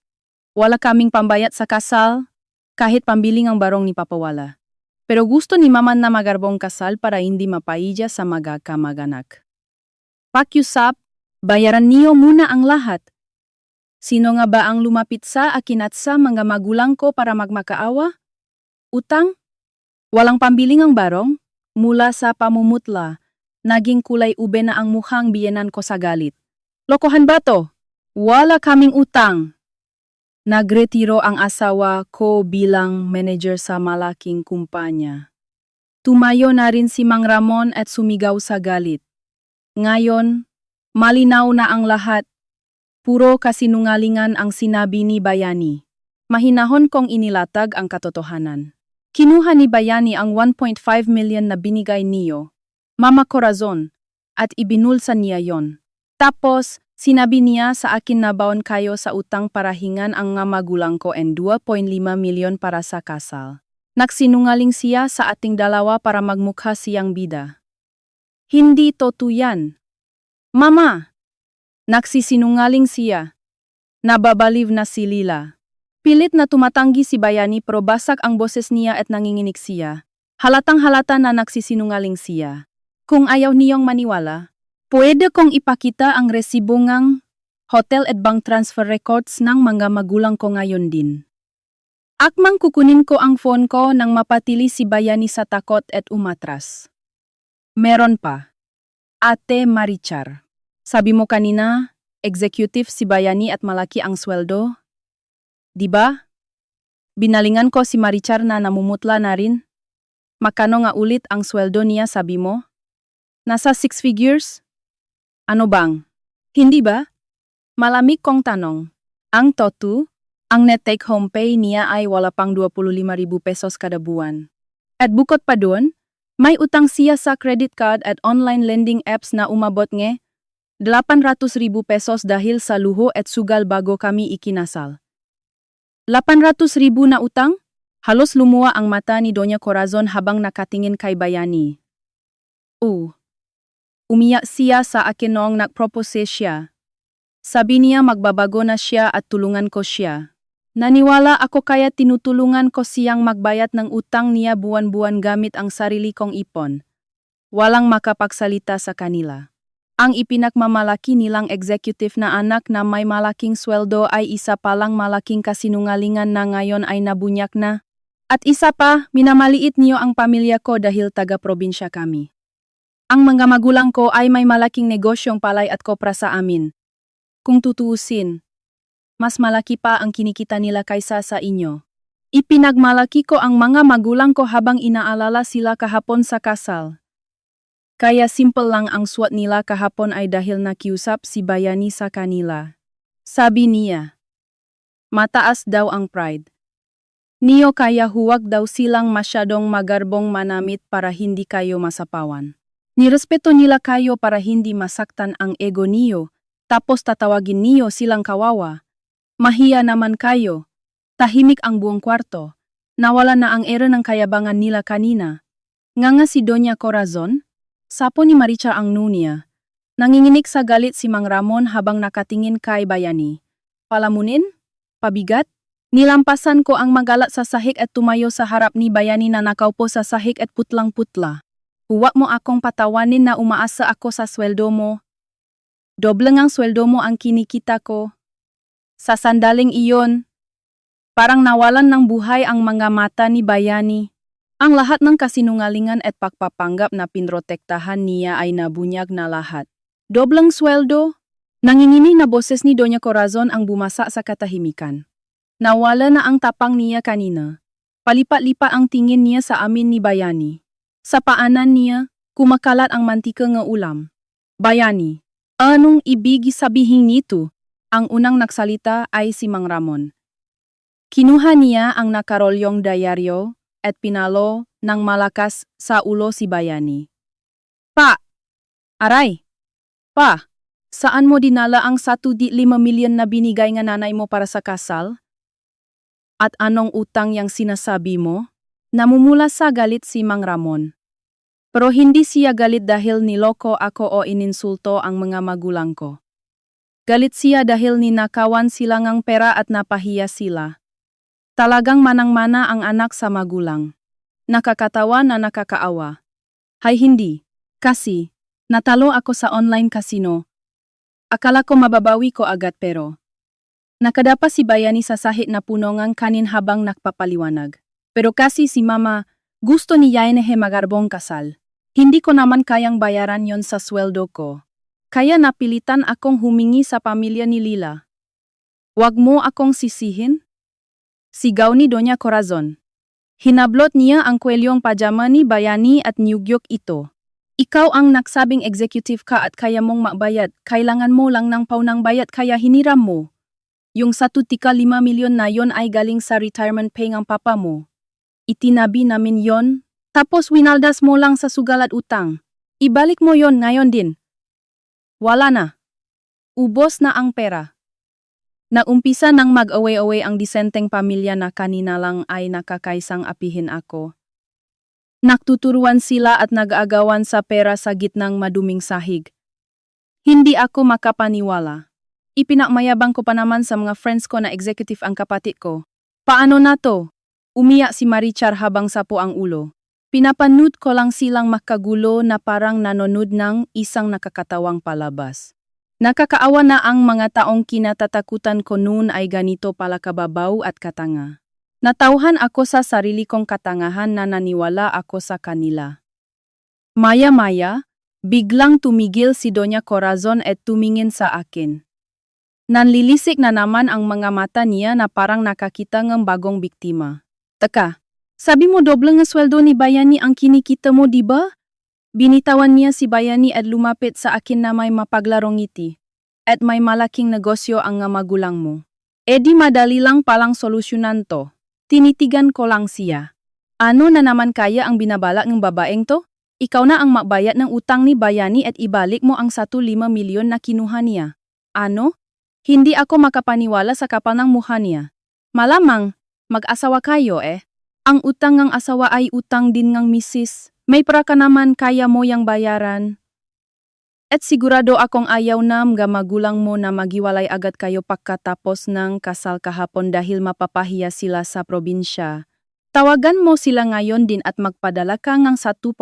Wala kaming pambayad sa kasal, kahit pambiling ang barong ni Papa wala. Pero gusto ni Mama na magarbong kasal para hindi mapaiya sa kamag-anak. Pakiusap, bayaran niyo muna ang lahat. Sino nga ba ang lumapit sa akin at sa mga magulang ko para magmakaawa? Utang? Walang pambiling ang barong? Mula sa pamumutla, naging kulay ube na ang mukhang biyenan ko sa galit. Lokohan ba to? Wala kaming utang. Nagretiro ang asawa ko bilang manager sa malaking kumpanya. Tumayo na rin si Mang Ramon at sumigaw sa galit. Ngayon, malinaw na ang lahat. Puro kasinungalingan ang sinabi ni Bayani. Mahinahon kong inilatag ang katotohanan. Kinuha ni Bayani ang 1.5 million na binigay niyo, Mama Corazon, at ibinulsa niya yon. Tapos, sinabi niya sa akin na baon kayo sa utang para hingan ang nga magulang ko and 2.5 milyon para sa kasal. Nagsinungaling siya sa ating dalawa para magmukha siyang bida. Hindi totoo yan. Mama! Nagsisinungaling siya. Nababaliw na si Lila. Pilit na tumatanggi si Bayani pero basak ang boses niya at nanginginig siya. Halatang halata na nagsisinungaling siya. Kung ayaw niyong maniwala, pwede kong ipakita ang resibo ngang hotel at bank transfer records ng mga magulang ko ngayon din. Akmang kukunin ko ang phone ko nang mapatili si Bayani sa takot at umatras. Meron pa. Ate Marichar. Sabi mo kanina, executive si Bayani at malaki ang sweldo? Diba? Binalingan ko si Marichar na namumutla na rin. Makano nga ulit ang sweldo niya sabi mo? Nasa 6 figures? Ano bang? Hindi ba? Malamig kong tanong. Ang totoo, ang net take home pay niya ay wala pang 25,000 pesos kada buwan. At bukod pa doon, may utang siya sa credit card at online lending apps na umabot nge 800,000 pesos dahil sa luho at sugal bago kami ikinasal. 800,000 na utang? Halos lumuwa ang mata ni Doña Corazon habang nakatingin kay Bayani. Umiyak siya sa akin noong nagpropose siya. Sabi niya magbabago na siya at tulungan ko siya. Naniwala ako kaya tinutulungan ko siyang magbayad ng utang niya buwan-buwan gamit ang sarili kong ipon. Walang makapagsalita sa kanila. Ang ipinagmamalaki nilang executive na anak na may malaking sweldo ay isa palang malaking kasinungalingan na ngayon ay nabunyak na. At isa pa, minamaliit niyo ang pamilya ko dahil taga-probinsya kami. Ang mga magulang ko ay may malaking negosyong palay at kopra sa amin. Kung tutuusin, mas malaki pa ang kinikita nila kaysa sa inyo. Ipinagmalaki ko ang mga magulang ko habang inaalala sila kahapon sa kasal. Kaya simple lang ang suwat nila kahapon ay dahil nakiusap si Bayani sa kanila. Sabi niya, mataas daw ang pride. Niyo kaya huwag daw silang masyadong magarbong manamit para hindi kayo masapawan. Nirespeto nila kayo para hindi masaktan ang ego niyo, tapos tatawagin niyo silang kawawa. Mahiya naman kayo. Tahimik ang buong kwarto. Nawala na ang era ng kayabangan nila kanina. Nganga si Doña Corazon? Sapo ni Marichar ang nunya. Nanginginig sa galit si Mang Ramon habang nakatingin kay Bayani. Palamunin? Pabigat? Nilampasan ko ang magalat sa sahig at tumayo sa harap ni Bayani na nakaupo sa sahig at putlang-putla. Huwag mo akong patawanin na umaasa ako sa sweldo mo. Doble ngang sweldo mo ang kinikita ko. Sa sandaling iyon, parang nawalan ng buhay ang mga mata ni Bayani. Ang lahat ng kasinungalingan at pagpapanggap na pinrotektahan niya ay nabunyag na lahat. Dobleng sweldo? Nanginginig na boses ni Doña Corazon ang bumasa sa katahimikan. Nawala na ang tapang niya kanina. Palipat-lipat ang tingin niya sa amin ni Bayani. Sa paanan niya, kumakalat ang mantika ng ulam. Bayani, anong ibig sabihin nito? Ang unang nagsalita ay si Mang Ramon. Kinuha niya ang nakarolyong diaryo at pinalo ng malakas sa ulo si Bayani. Pa! Aray! Pa! Saan mo dinala ang 1.5 milyon na binigay nga nanay mo para sa kasal? At anong utang yang sinasabi mo? Namumula sa galit si Mang Ramon. Pero hindi siya galit dahil niloko ako o ininsulto ang mga magulang ko. Galit siya dahil ninakawan sila ng pera at napahiya sila. Talagang manang-mana ang anak sa magulang. Nakakatawa na nakakaawa. Hay hindi, kasi natalo ako sa online casino. Akala ko mababawi ko agad pero nakadapa si Bayani sa sahit na puno ng kanin habang nakpapaliwanag. Pero kasi si Mama gusto niya magarbong kasal. Hindi ko naman kayang bayaran yon sa sweldo ko. Kaya napilitan akong humingi sa pamilya ni Lila. Wag mo akong sisihin? Sigaw ni Doña Corazon. Hinablot niya ang kwelyong pajama ni Bayani at niyugyok ito. Ikaw ang nagsabing executive ka at kaya mong mabayad, kailangan mo lang ng paunang bayad kaya hiniram mo. Yung 1.5 milyon na yon ay galing sa retirement pay ng papa mo. Itinabi namin yon, tapos winaldas mo lang sa sugal at utang. Ibalik mo yon ngayon din. Wala na. Ubos na ang pera. Naumpisa nang mag-away-away ang disenteng pamilya na kanina lang ay nakakaisang apihin ako. Nagtuturuan sila at nag-aagawan sa pera sa gitnang maduming sahig. Hindi ako makapaniwala. Ipinakmayabang ko pa naman sa mga friends ko na executive ang kapatid ko. Paano na to? Umiyak si Marichar habang sapo ang ulo. Pinapanood ko lang silang makagulo na parang nanonood ng isang nakakatawang palabas. Nakakaawa na ang mga taong kinatatakutan ko noon ay ganito pala kababaw at katanga. Natauhan ako sa sarili kong katangahan na naniwala ako sa kanila. Maya-maya, biglang tumigil si Doña Corazon at tumingin sa akin. Nanlilisik na naman ang mga mata niya na parang nakakita ng bagong biktima. Teka, sabi mo doble ng sweldo ni Bayani ang kinikita mo, di ba? Binitawan niya si Bayani at lumapit sa akin na may mapaglarong ngiti. At may malaking negosyo ang nga magulang mo. E di madali lang palang solusyonan to. Tinitigan ko lang siya. Ano na naman kaya ang binabalak ng babaeng to? Ikaw na ang magbayad ng utang ni Bayani at ibalik mo ang 1.5 milyon na kinuha niya. Ano? Hindi ako makapaniwala sa kapal ng mukha niya. Malamang, mag-asawa kayo eh. Ang utang ng asawa ay utang din ng misis. May para ka naman kaya mo yang bayaran. At sigurado akong ayaw na mga magulang mo na magiwalay agad kayo pagkatapos ng kasal kahapon dahil mapapahiya sila sa probinsya. Tawagan mo sila ngayon din at magpadala ka ng 1.5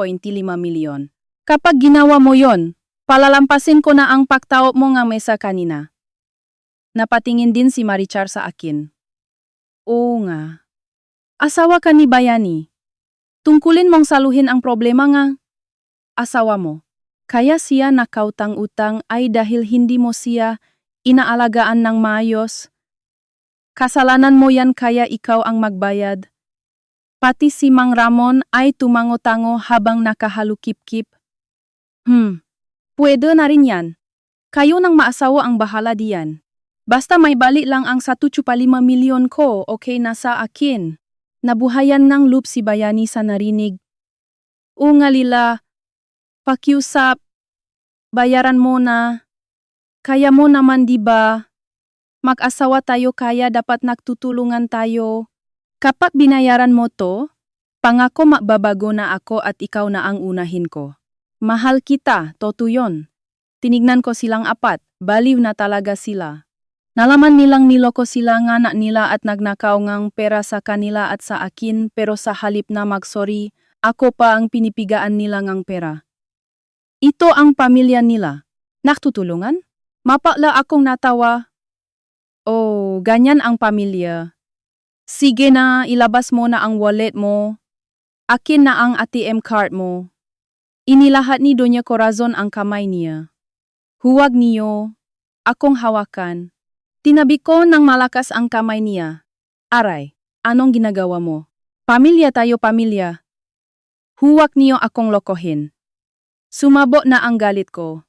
milyon. Kapag ginawa mo yon, palalampasin ko na ang pagtaop mo ng mesa kanina. Napatingin din si Marichar sa akin. Oo nga. Asawa ka ni Bayani. Tungkulin mong saluhin ang problema nga. Asawa mo. Kaya siya nakautang-utang ay dahil hindi mo siya inaalagaan ng maayos. Kasalanan mo yan kaya ikaw ang magbayad. Pati si Mang Ramon ay tumango-tango habang nakahalukip-kip. Pwede na rin yan. Kayo nang maasawa ang bahala diyan. Basta may balik lang ang 1.5 milyon ko, okay na sa akin. Nabuhayan ng loop si Bayani sa narinig. O nga Lila, pakiusap, bayaran mo na. Kaya mo naman di ba? Mag-asawa tayo kaya dapat nagtutulungan tayo. Kapag binayaran mo to, pangako magbabago na ako at ikaw na ang unahin ko. Mahal kita, toto yon. Tinignan ko silang apat, baliw na talaga sila. Nalaman nilang niloko sila ng anak nila at nagnakaw ngang pera sa kanila at sa akin pero sa halip na magsorry, ako pa ang pinipigaan nila ngang pera. Ito ang pamilya nila. Naktutulungan? Mapakla akong natawa. Oh, ganyan ang pamilya. Sige na, ilabas mo na ang wallet mo. Akin na ang ATM card mo. Inilahat ni Doña Corazon ang kamay niya. Huwag niyo. Akong hawakan. Tinabi ko ng malakas ang kamay niya. Aray, anong ginagawa mo? Pamilya tayo pamilya. Huwag niyo akong lokohin. Sumabot na ang galit ko.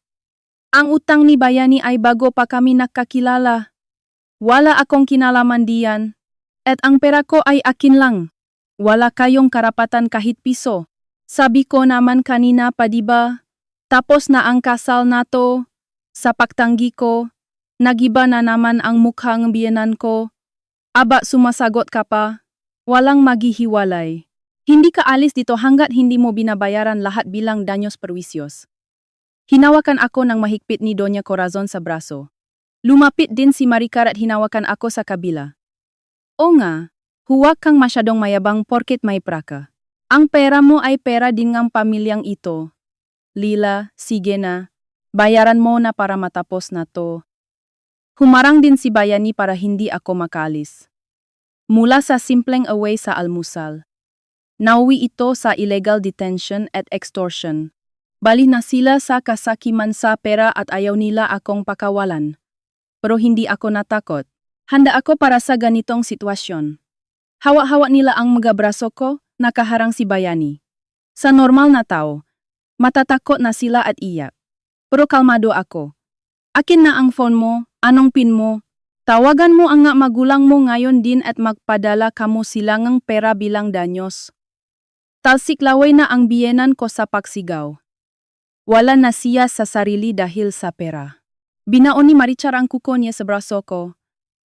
Ang utang ni Bayani ay bago pa kami nakakilala. Wala akong kinalaman diyan. At ang pera ko ay akin lang. Wala kayong karapatan kahit piso. Sabi ko naman kanina pa diba? Tapos na ang kasal nato. Sa pagtanggi ko, nagiba na naman ang mukhang biyenan ko. Aba sumasagot ka pa. Walang maghihiwalay. Hindi ka alis dito hanggat hindi mo binabayaran lahat bilang daños perjuicios. Hinawakan ako ng mahigpit ni Doña Corazon sa braso. Lumapit din si Maricar at hinawakan ako sa kabila. O nga, huwag kang masyadong mayabang porket may praka. Ang pera mo ay pera din ng pamilyang ito. Lila, sige na. Bayaran mo na para matapos na to. Humarang din si Bayani para hindi ako makalis. Mula sa simpleng away sa almusal. Nauwi ito sa illegal detention at extortion. Bali na sila sa kasakiman sa pera at ayaw nila akong pakawalan. Pero hindi ako natakot. Handa ako para sa ganitong sitwasyon. Hawa-hawa nila ang mga braso ko, nakaharang si Bayani. Sa normal na tao, matatakot na sila at iyak. Pero kalmado ako. Akin na ang phone mo, anong pin mo? Tawagan mo ang nga magulang mo ngayon din at magpadala kamo silangang pera bilang danyos. Talsiklaway na ang biyenan ko sa pagsigaw. Wala na siya sa sarili dahil sa pera. Binaon ni Maricar ang kuko niya sa braso ko.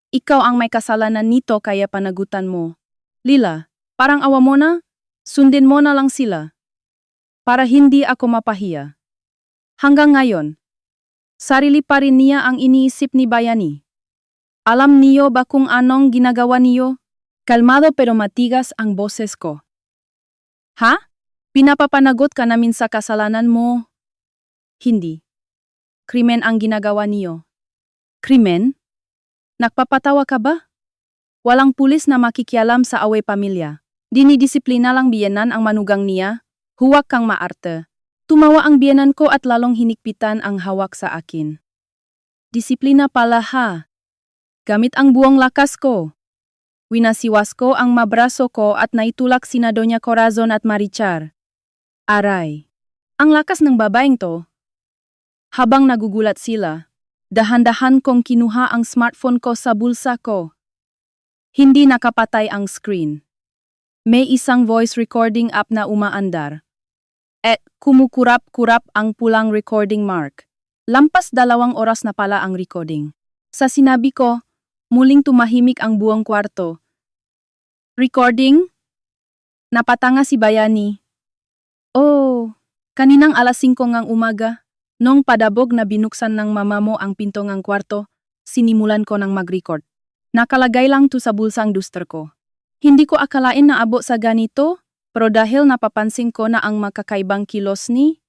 Ikaw ang may kasalanan nito kaya panagutan mo. Lila, parang awa mo na? Sundin mo na lang sila. Para hindi ako mapahiya. Hanggang ngayon, sarili pa rin niya ang iniisip ni Bayani. Alam niyo ba kung anong ginagawa niyo? Kalmado pero matigas ang boses ko. Ha? Pinapapanagot ka namin sa kasalanan mo? Hindi. Krimen ang ginagawa niyo. Krimen? Nagpapatawa ka ba? Walang pulis na makikialam sa away pamilya. Dinidisiplina lang biyenan ang manugang niya. Huwag kang maarte. Tumawa ang biyenan ko at lalong hinikpitan ang hawak sa akin. Disiplina pala ha. Gamit ang buong lakas ko. Winasiwas ko ang mabraso ko at naitulak sina Doña Corazon at Maricar. Aray. Ang lakas ng babaeng to. Habang nagugulat sila, dahan-dahan kong kinuha ang smartphone ko sa bulsa ko. Hindi nakapatay ang screen. May isang voice recording app na umaandar. At kumukurap-kurap ang pulang recording mark. Lampas 2 oras na pala ang recording. Sa sinabi ko, muling tumahimik ang buong kwarto. Recording? Napatanga si Bayani. Oh, kaninang alas 5 ngang umaga. Nung padabog na binuksan ng mama mo ang pinto ng kwarto, sinimulan ko ng mag-record. Nakalagay lang to sa bulsang duster ko. Hindi ko akalain na abot sa ganito, pero dahil napapansin ko na ang makakaibang kilos ni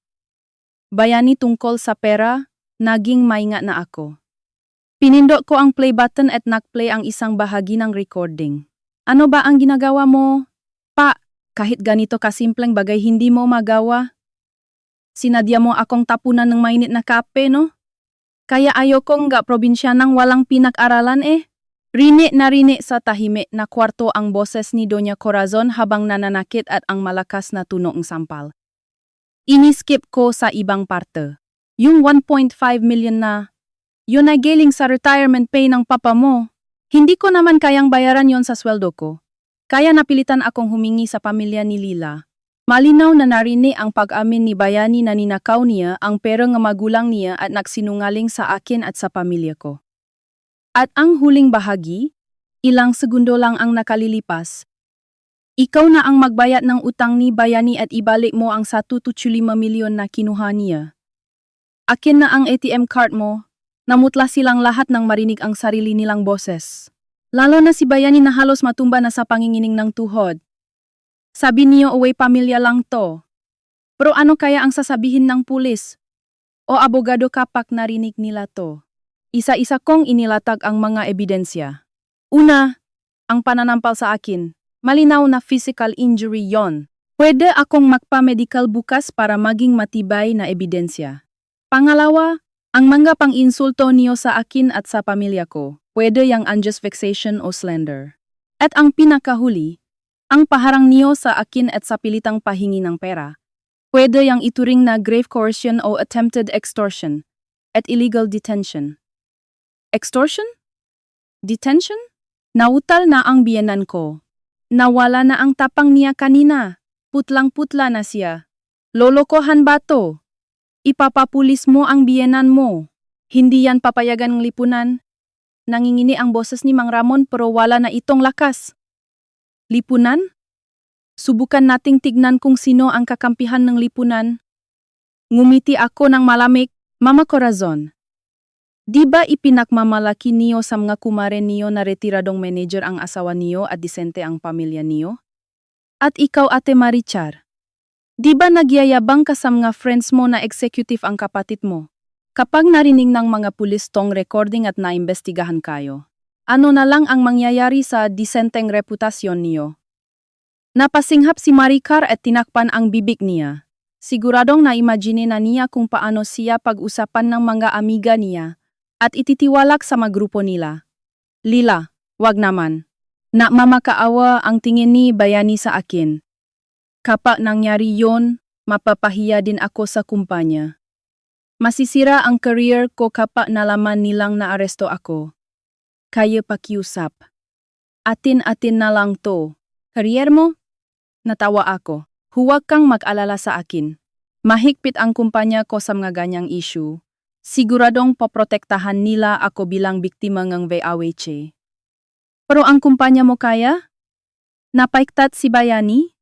Bayani tungkol sa pera, naging maingat na ako. Pinindot ko ang play button at nag-play ang isang bahagi ng recording. Ano ba ang ginagawa mo? Pa, kahit ganito kasimpleng bagay hindi mo magawa. Sinadya mo akong tapunan ng mainit na kape, no? Kaya ayokong nga probinsya nang walang pinag-aralan eh. Rini na rini sa tahimik na kwarto ang boses ni Doña Corazon habang nananakit at ang malakas na tunog ng sampal. Iniskip ko sa ibang parte. Yung 1.5 million na, yun ay galing sa retirement pay ng papa mo. Hindi ko naman kayang bayaran yon sa sweldo ko. Kaya napilitan akong humingi sa pamilya ni Lila. Malinaw na narinig ang pag-amin ni Bayani na ninakaw niya ang pera ng magulang niya at nagsinungaling sa akin at sa pamilya ko. At ang huling bahagi, ilang segundo lang ang nakalilipas. Ikaw na ang magbayad ng utang ni Bayani at ibalik mo ang 1.5 milyon na kinuha niya. Akin na ang ATM card mo, namutla silang lahat nang marinig ang sarili nilang boses. Lalo na si Bayani na halos matumba na sa pangingining ng tuhod. Sabi niyo away pamilya lang to. Pero ano kaya ang sasabihin ng pulis? O abogado kapag narinig nila to? Isa-isa kong inilatag ang mga ebidensya. Una, ang pananampal sa akin. Malinaw na physical injury yon. Pwede akong magpa-medical bukas para maging matibay na ebidensya. Pangalawa, ang mga pang-insulto niyo sa akin at sa pamilya ko. Pwede yang unjust vexation o slander. At ang pinakahuli, ang paharang niyo sa akin at sa pilitang pahingi ng pera. Pwede yang ituring na grave coercion o attempted extortion at illegal detention. Extortion? Detention? Nautal na ang biyenan ko. Nawala na ang tapang niya kanina. Putlang-putla na siya. Lolokohan ba to? Ipapapulis mo ang biyenan mo. Hindi yan papayagan ng lipunan. Nangingini ang boses ni Mang Ramon pero wala na itong lakas. Lipunan? Subukan nating tignan kung sino ang kakampihan ng lipunan. Ngumiti ako ng malamig, Mama Corazon. Di ba ipinakmamalaki niyo sa mga kumare niyo na retiradong manager ang asawa niyo at disente ang pamilya niyo? At ikaw, Ate Marichar, di ba nagyayabang ka sa mga friends mo na executive ang kapatid mo? Kapag narinig ng mga pulis tong recording at naimbestigahan kayo, ano na lang ang mangyayari sa disenteng reputasyon niyo? Napasinghap si Maricar at tinakpan ang bibig niya. Siguradong na-imagine na niya kung paano siya pag-usapan ng mga amiga niya at ititiwalak sa mga grupo nila. Lila, wag naman. Mamakaawa ang tingin ni Bayani sa akin. Kapag nangyari yon, mapapahiya din ako sa kumpanya. Masisira ang career ko kapag nalaman nilang naaresto ako. Kaya pakiusap. Atin-atin na lang to. Career mo? Natawa ako. Huwag kang mag-alala sa akin. Mahigpit ang kumpanya ko sa mga ganyang issue. Siguradong poprotektahan nila ako bilang biktima ng VAWC. Pero ang kumpanya mo kaya? Napaiktat si Bayani?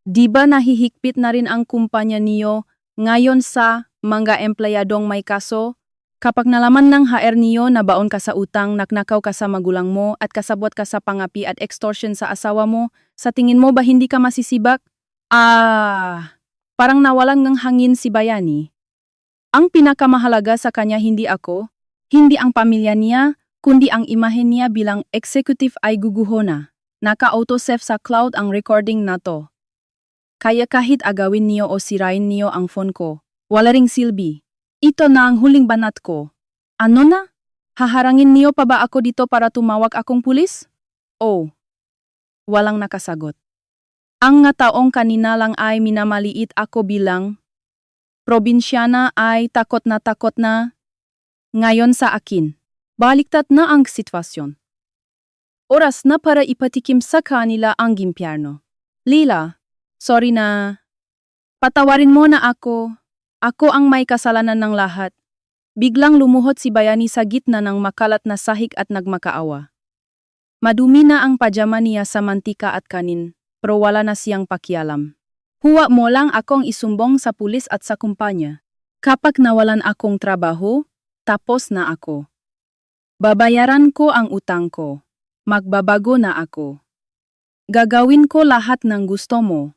Di ba nahihigpit na rin ang kumpanya niyo ngayon sa mga empleyadong may kaso? Kapag nalaman ng HR niyo na baon ka sa utang, naknakaw ka sa magulang mo at kasabwat ka sa pangapi at extortion sa asawa mo, sa tingin mo ba hindi ka masisibak? Parang nawalan ng hangin si Bayani. Ang pinakamahalaga sa kanya hindi ako, hindi ang pamilya niya, kundi ang imahe niya bilang executive ay guguho na. Naka-autosave sa cloud ang recording na to. Kaya kahit agawin niyo o sirain niyo ang phone ko, wala ring silbi. Ito na ang huling banat ko. Ano na? Haharangin niyo pa ba ako dito para tumawag akong pulis? Oh. Walang nakasagot. Ang nga taong kanina lang ay minamaliit ako bilang probinsyana ay takot na ngayon sa akin. Baliktad na ang sitwasyon. Oras na para ipatikim sa kanila ang gimpyerno. Lila, sorry na. Patawarin mo na ako. Ako ang may kasalanan ng lahat. Biglang lumuhod si Bayani sa gitna ng makalat na sahig at nagmakaawa. Madumi na ang pajama niya sa mantika at kanin, pero wala na siyang pakialam. Huwag mo lang akong isumbong sa pulis at sa kumpanya. Kapag nawalan akong trabaho, tapos na ako. Babayaran ko ang utang ko. Magbabago na ako. Gagawin ko lahat ng gusto mo.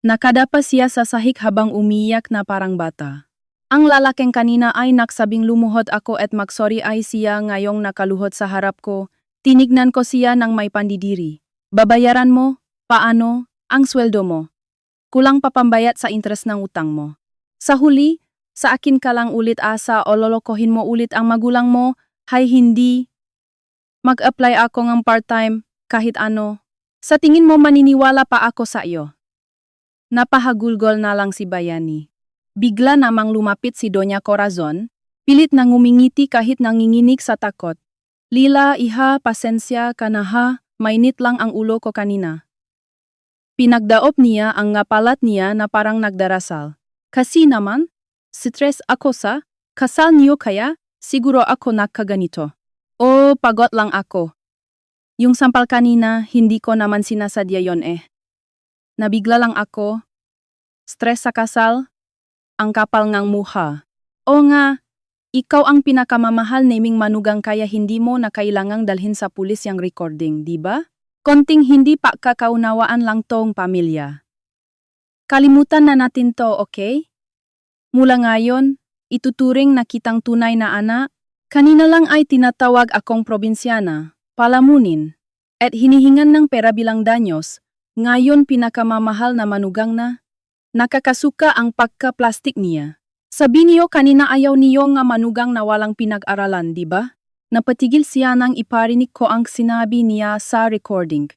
Nakadapa siya sa sahig habang umiyak na parang bata. Ang lalaking kanina ay nagsabing lumuhod ako at magsorry ay siya ngayong nakaluhod sa harap ko. Tinignan ko siya ng may pandidiri. Babayaran mo? Paano? Ang sweldo mo. Kulang pa pambayad sa interes ng utang mo. Sa huli, sa akin ka lang ulit asa o lolokohin mo ulit ang magulang mo, hay hindi. Mag-apply ako ng part-time, kahit ano. Sa tingin mo maniniwala pa ako sa iyo? Napahagulgol na lang si Bayani. Bigla namang lumapit si Doña Corazon, pilit na ngumingiti kahit nanginginig sa takot. Lila, iha, pasensya ka na ha, mainit lang ang ulo ko kanina. Pinagdaop niya ang ngapalat niya na parang nagdarasal. Kasi naman, stress ako sa kasal niyo kaya siguro ako nakaganito. O pagod lang ako. Yung sampal kanina, hindi ko naman sinasadya yon eh. Nabigla lang ako. Stress sa kasal, ang kapal ngang muha. O nga, ikaw ang pinakamamahal naming manugang kaya hindi mo na kailangang dalhin sa pulis yung recording, di ba? Konting hindi pa kakaunawaan lang tong pamilya. Kalimutan na natin to, okay? Mula ngayon, ituturing na kitang tunay na anak. Kanina lang ay tinatawag akong probinsyana, palamunin, at hinihingan ng pera bilang danyos. Ngayon pinakamamahal na manugang na. Nakakasuka ang pagka-plastik niya. Sabi niyo kanina ayaw niyo nga manugang na walang pinag-aralan, di ba? Napatigil siya nang iparinig ko ang sinabi niya sa recording.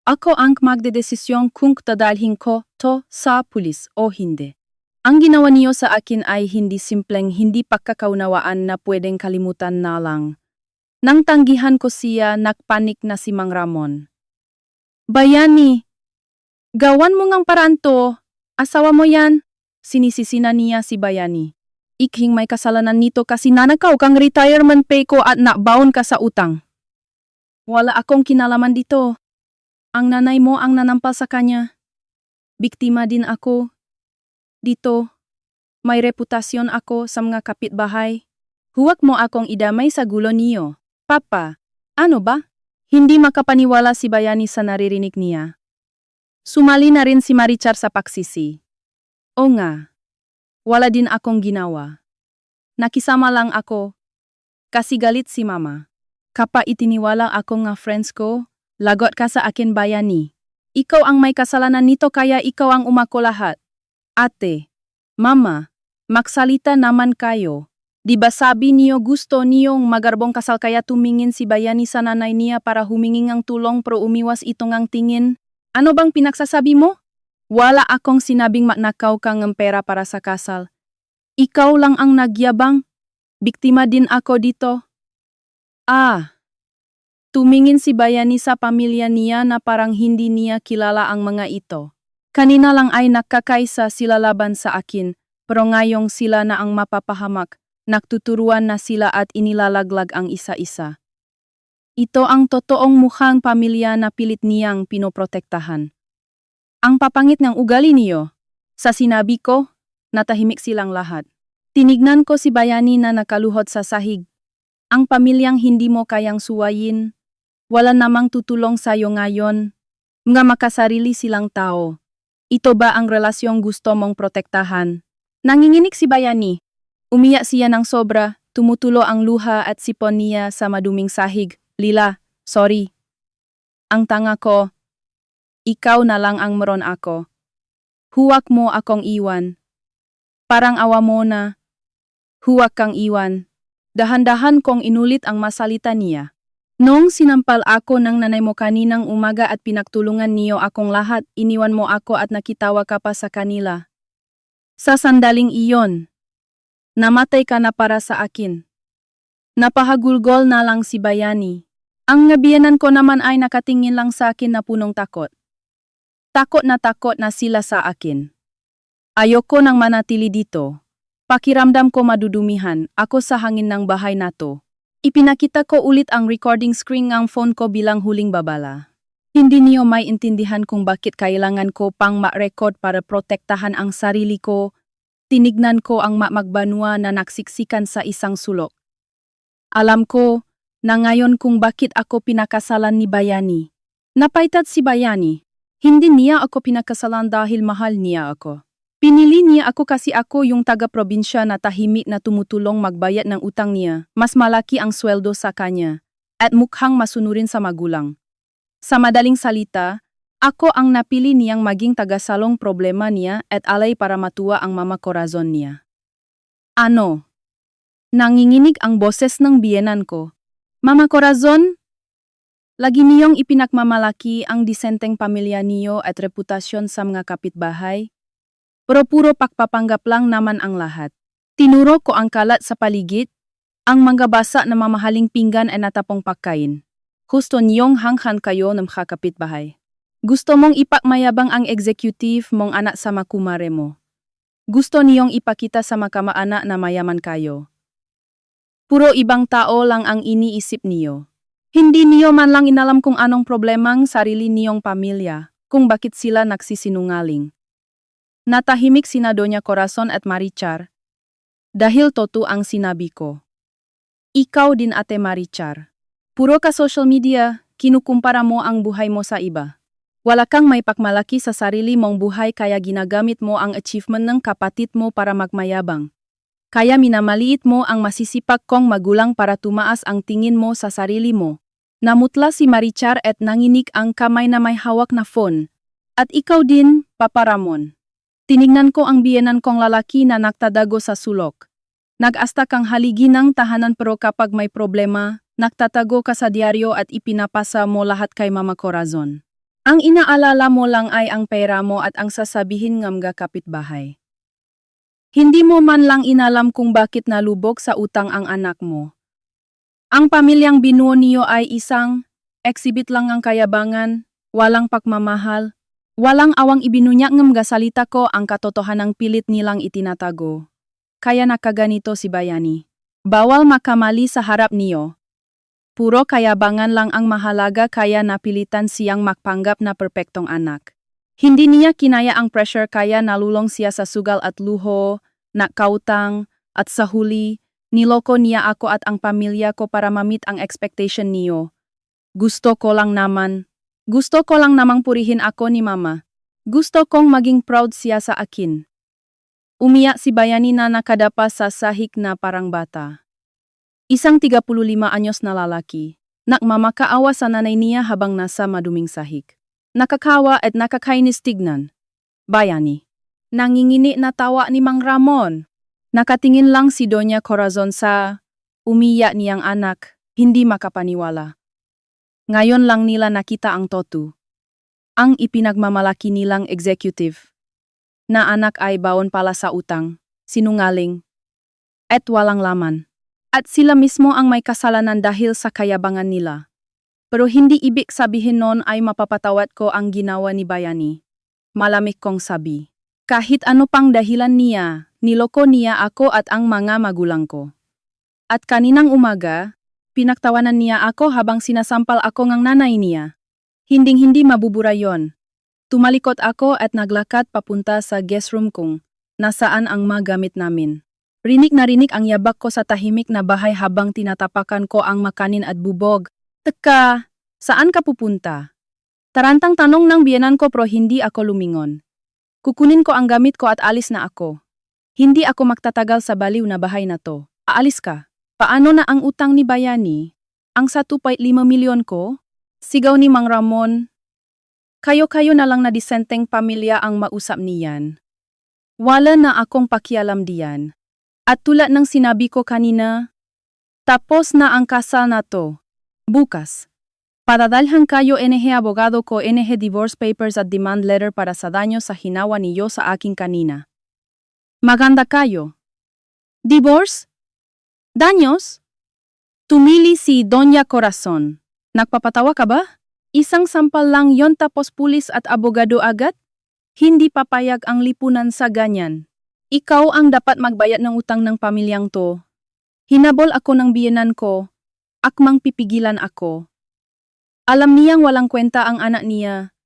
Ako ang magdedesisyon kung dadalhin ko to sa pulis o hindi. Ang ginawa niyo sa akin ay hindi simpleng hindi pagkakaunawaan na pwedeng kalimutan na lang. Nang tanggihan ko siya, nakpanik na si Mang Ramon. Bayani, gawan mo ngang paraan to. Asawa mo yan. Sinisisina niya si Bayani. Ikhing may kasalanan nito kasi nanakaw kang retirement pay ko at nabaon ka sa utang. Wala akong kinalaman dito. Ang nanay mo ang nanampal sa kanya. Biktima din ako. Dito, may reputasyon ako sa mga kapitbahay. Huwag mo akong idamay sa gulo niyo. Papa, ano ba? Hindi makapaniwala si Bayani sa naririnig niya. Sumali na rin si Marichar sa paksisi. O nga, wala din akong ginawa. Nakisama lang ako. Kasi galit si mama. Kapa itiniwala ako nga friends ko, lagot ka sa akin Bayani. Ikaw ang may kasalanan nito kaya ikaw ang umako lahat. Ate, mama, magsalita naman kayo. Di ba sabi niyo gusto niyong magarbong kasal kaya tumingin si Bayani sa nanay niya para humingi ng tulong pro umiwas itong ang tingin? Ano bang pinagsasabi mo? Wala akong sinabing magnakaw kang ng pera para sa kasal. Ikaw lang ang nagyabang. Biktima din ako dito. Tumingin si Bayani sa pamilya niya na parang hindi niya kilala ang mga ito. Kanina lang ay nakakaisa sila laban sa akin, pero ngayong sila na ang mapapahamak, nagtuturuan na sila at inilalaglag ang isa-isa. Ito ang totoong mukhang pamilya na pilit niyang pinoprotektahan. Ang papangit ng ugali niyo. Sa sinabi ko, natahimik silang lahat. Tinignan ko si Bayani na nakaluhod sa sahig. Ang pamilyang hindi mo kayang suwayin. Wala namang tutulong sa'yo ngayon. Mga makasarili silang tao. Ito ba ang relasyong gusto mong protektahan? Nanginginig si Bayani. Umiyak siya ng sobra, tumutulo ang luha at sipon niya sa maduming sahig. Lila, sorry. Ang tanga ko. Ikaw na lang ang meron ako. Huwag mo akong iwan. Parang awa mo na. Huwag kang iwan. Dahan-dahan kong inulit ang masalita niya. Noong sinampal ako ng nanay mo kaninang umaga at pinagtulungan niyo akong lahat, iniwan mo ako at nakitawa ka pa sa kanila. Sa sandaling iyon, namatay ka na para sa akin. Napahagulgol na lang si Bayani. Ang ngabiyanan ko naman ay nakatingin lang sa akin na punong takot. Takot na sila sa akin. Ayoko nang manatili dito. Pakiramdam ko madudumihan ako sa hangin ng bahay na to. Ipinakita ko ulit ang recording screen ng phone ko bilang huling babala. Hindi niyo may intindihan kung bakit kailangan ko pang ma-record para protektahan ang sarili ko. Tinignan ko ang magbanwa na naksiksikan sa isang sulok. Alam ko na ngayon kung bakit ako pinakasalan ni Bayani. Napaitat si Bayani. Hindi niya ako pinakasalan dahil mahal niya ako. Pinili niya ako kasi ako yung taga-probinsya na tahimik na tumutulong magbayad ng utang niya. Mas malaki ang sweldo sa kanya. At mukhang masunurin sa magulang. Sa madaling salita, ako ang napili niyang maging tagasalong problema niya at alay para matuwa ang mama corazon niya. Ano? Nanginginig ang boses ng biyenan ko. Mama corazon? Lagi niyong ipinagmamalaki ang disenteng pamilya niyo at reputasyon sa mga kapitbahay. Pero puro pakpapanggap lang naman ang lahat. Tinuro ko ang kalat sa paligid, ang mga basa na mamahaling pinggan ay natapong pagkain. Gusto niyong hanghan kayo ng mga kapitbahay. Gusto mong ipakmayabang ang executive mong anak sa makumare mo. Gusto niyong ipakita sa makamaanak na mayaman kayo. Puro ibang tao lang ang iniisip niyo. Hindi niyo man lang inalam kung anong problemang sarili niyong pamilya, kung bakit sila nagsisinungaling. Natahimik sina Doña Corazon at Marichar. Dahil totoo ang sinabi ko. Ikaw din Ate Marichar. Puro ka social media, kinukumpara mo ang buhay mo sa iba. Wala kang may pakmalaki sa sarili mong buhay kaya ginagamit mo ang achievement ng kapatid mo para magmayabang. Kaya minamaliit mo ang masisipag kong magulang para tumaas ang tingin mo sa sarili mo. Namutla si Marichar at nanginig ang kamay na may hawak na phone. At ikaw din, Papa Ramon. Tinignan ko ang biyenan kong lalaki na nagtadago sa sulok. Nag-asta kang haligi ng tahanan pero kapag may problema, nagtatago ka sa diaryo at ipinapasa mo lahat kay Mama Corazon. Ang inaalala mo lang ay ang pera mo at ang sasabihin ng mga kapitbahay. Hindi mo man lang inalam kung bakit nalubog sa utang ang anak mo. Ang pamilyang binuo niyo ay isang exhibit lang ang kayabangan, walang pagmamahal, walang awang ibinunya ng mga salita ko ang katotohanang pilit nilang itinatago. Kaya nakaganito si Bayani. Bawal makamali sa harap niyo. Puro kayabangan lang ang mahalaga kaya napilitan siyang magpanggap na perpektong anak. Hindi niya kinaya ang pressure kaya nalulong siya sa sugal at luho, nakautang, at sa huli, niloko niya ako at ang pamilya ko para ma-meet ang expectation niyo. Gusto ko lang namang purihin ako ni mama. Gusto kong maging proud siya sa akin. Umiyak si Bayani na nakadapa sa sahig na parang bata. Isang 35 anyos na lalaki, nakmamakaawa sa nanay niya habang nasa maduming sahig. Nakakawa at nakakainis tignan. Bayani. Nangingini na tawa ni Mang Ramon. Nakatingin lang si Doña Corazon sa umiyak niyang anak, hindi makapaniwala. Ngayon lang nila nakita ang totu. Ang ipinagmamalaki nilang executive. Na anak ay baon pala sa utang, sinungaling, at walang laman. At sila mismo ang may kasalanan dahil sa kayabangan nila. Pero hindi ibig sabihin nun ay mapapatawad ko ang ginawa ni Bayani. Malamig kong sabi. Kahit ano pang dahilan niya, niloko niya ako at ang mga magulang ko. At kaninang umaga, pinagtawanan niya ako habang sinasampal ako ng nanay niya. Hinding-hindi mabubura yon. Tumalikot ako at naglakad papunta sa guest room kong, nasaan ang mga gamit namin. Rinig na rinig ang yabak ko sa tahimik na bahay habang tinatapakan ko ang makanin at bubog. Teka, saan ka pupunta? Tarantang tanong ng biyenan ko pero hindi ako lumingon. Kukunin ko ang gamit ko at alis na ako. Hindi ako magtatagal sa baliw na bahay na to. Aalis ka. Paano na ang utang ni Bayani? Ang 1.5 milyon ko? Sigaw ni Mang Ramon. Kayo-kayo na lang na disenteng pamilya ang mausap niyan. Wala na akong pakialam diyan. At tulad ng sinabi ko kanina, tapos na ang kasal na to. Bukas. Padadalhan kayo NG abogado ko NG divorce papers at demand letter para sa danyo sa hinawa niyo sa aking kanina. Maganda kayo. Divorce? Danyos? Tumili si Doña Corazon. Nagpapatawa ka ba? Isang sampal lang yon tapos pulis at abogado agad? Hindi papayag ang lipunan sa ganyan. Ikaw ang dapat magbayad ng utang ng pamilyang to. Hinabol ako ng biyenan ko. Akmang pipigilan ako. Alam niyang walang kwenta ang anak niya.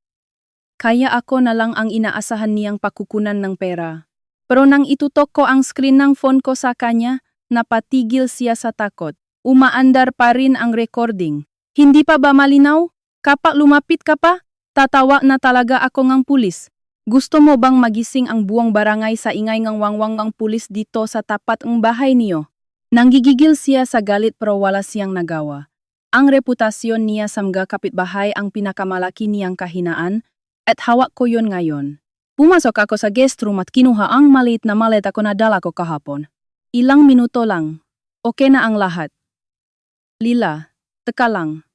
Kaya ako na lang ang inaasahan niyang pakukunan ng pera. Pero nang itutok ko ang screen ng phone ko sa kanya, napatigil siya sa takot. Umaandar pa rin ang recording. Hindi pa ba malinaw? Kapag lumapit ka pa, tatawa na talaga ako ng pulis. Gusto mo bang magising ang buong barangay sa ingay ng wangwang ng pulis dito sa tapat ng bahay niyo? Nanggigigil siya sa galit pero wala siyang nagawa. Ang reputasyon niya sa mga kapitbahay ang pinakamalaki niyang kahinaan at hawak ko yon ngayon. Pumasok ako sa guest room at kinuha ang maliit na maleta ko na dala ko kahapon. Ilang minuto lang. Okay na ang lahat. Lila, teka lang.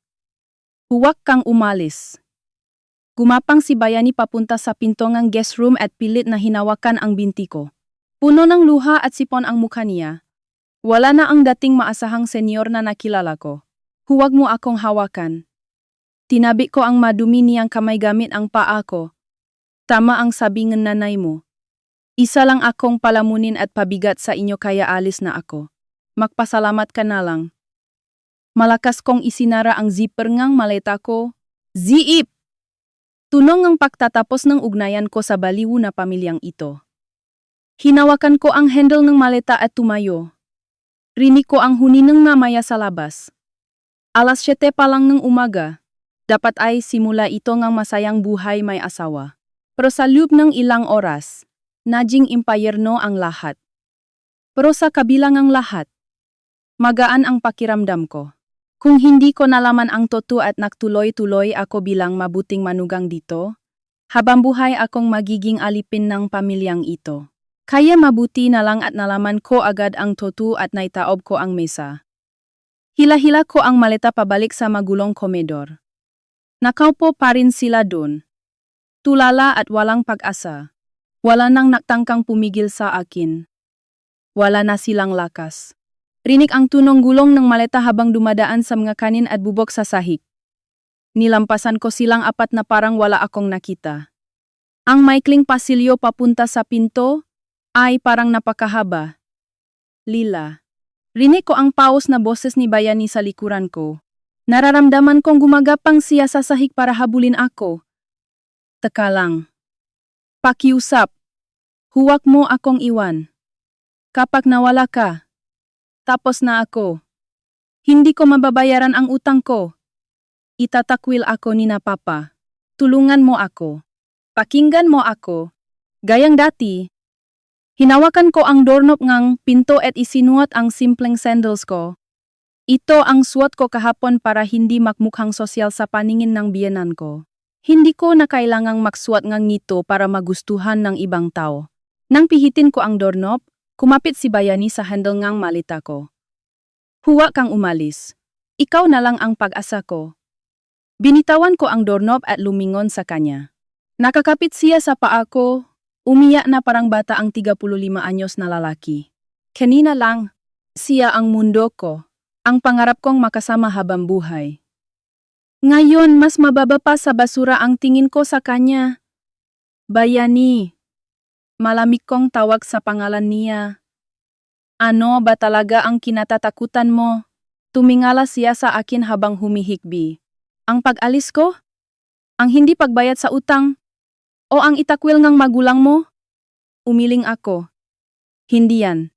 Huwag kang umalis. Gumapang si Bayani papunta sa pinto ng guest room at pilit na hinawakan ang binti ko. Puno ng luha at sipon ang mukha niya. Wala na ang dating maasahang senyor na nakilala ko. Huwag mo akong hawakan. Tinabi ko ang madumi niyang kamay gamit ang paa ko. Tama ang sabi ng nanay mo. Isa lang akong palamunin at pabigat sa inyo kaya alis na ako. Magpasalamat ka na lang. Malakas kong isinara ang zipper ngang maleta ko. Zip! Tunong ang pagtatapos ng ugnayan ko sa baliw na pamilyang ito. Hinawakan ko ang handle ng maleta at tumayo. Rinig ko ang huninang mamaya sa labas. 7:00 pa lang ng umaga. Dapat ay simula ito ng masayang buhay may asawa. Pero sa loob ng ilang oras, naging impayerno ang lahat. Pero sa kabilang ang lahat, magaan ang pakiramdam ko. Kung hindi ko nalaman ang totoo at nagtuloy-tuloy ako bilang mabuting manugang dito, habang buhay akong magiging alipin ng pamilyang ito. Kaya mabuti na lang at nalaman ko agad ang totoo at naitaob ko ang mesa. Hila-hila ko ang maleta pabalik sa magulong komedor. Nakaupo pa rin sila doon. Tulala at walang pag-asa. Wala nang naktangkang pumigil sa akin. Wala na silang lakas. Rinig ang tunong gulong ng maleta habang dumadaan sa mga kanin at bubok sa sahig. Nilampasan ko silang apat na parang wala akong nakita. Ang maikling pasilyo papunta sa pinto ay parang napakahaba. Lila. Rinig ko ang paus na boses ni Bayani sa likuran ko. Nararamdaman kong gumagapang siya sa sahig para habulin ako. Teka lang. Pakiusap. Huwag mo akong iwan. Kapag nawala ka, tapos na ako. Hindi ko mababayaran ang utang ko. Itatakwil ako ni na Papa. Tulungan mo ako. Pakinggan mo ako. Gayang dati. Hinawakan ko ang doorknob ngang pinto at isinuot ang simpleng sandals ko. Ito ang suot ko kahapon para hindi makmukhang sosyal sa paningin ng biyenan ko. Hindi ko na kailangang magsuot ngang nito para magustuhan ng ibang tao. Nang pihitin ko ang doorknob, kumapit si Bayani sa handle ngang malita ko. Huwag kang umalis. Ikaw na lang ang pag-asa ko. Binitawan ko ang doorknob at lumingon sa kanya. Nakakapit siya sa paa ko, umiyak na parang bata ang 35 anyos na lalaki. Kanina lang, siya ang mundo ko, ang pangarap kong makasama habang buhay. Ngayon mas mababa pa sa basura ang tingin ko sa kanya. Bayani. Malamig kong tawag sa pangalan niya. Ano ba talaga ang kinatatakutan mo? Tumingala siya sa akin habang humihikbi. Ang pag-alis ko? Ang hindi pagbayad sa utang? O ang itakwil ngang magulang mo? Umiling ako. Hindi yan.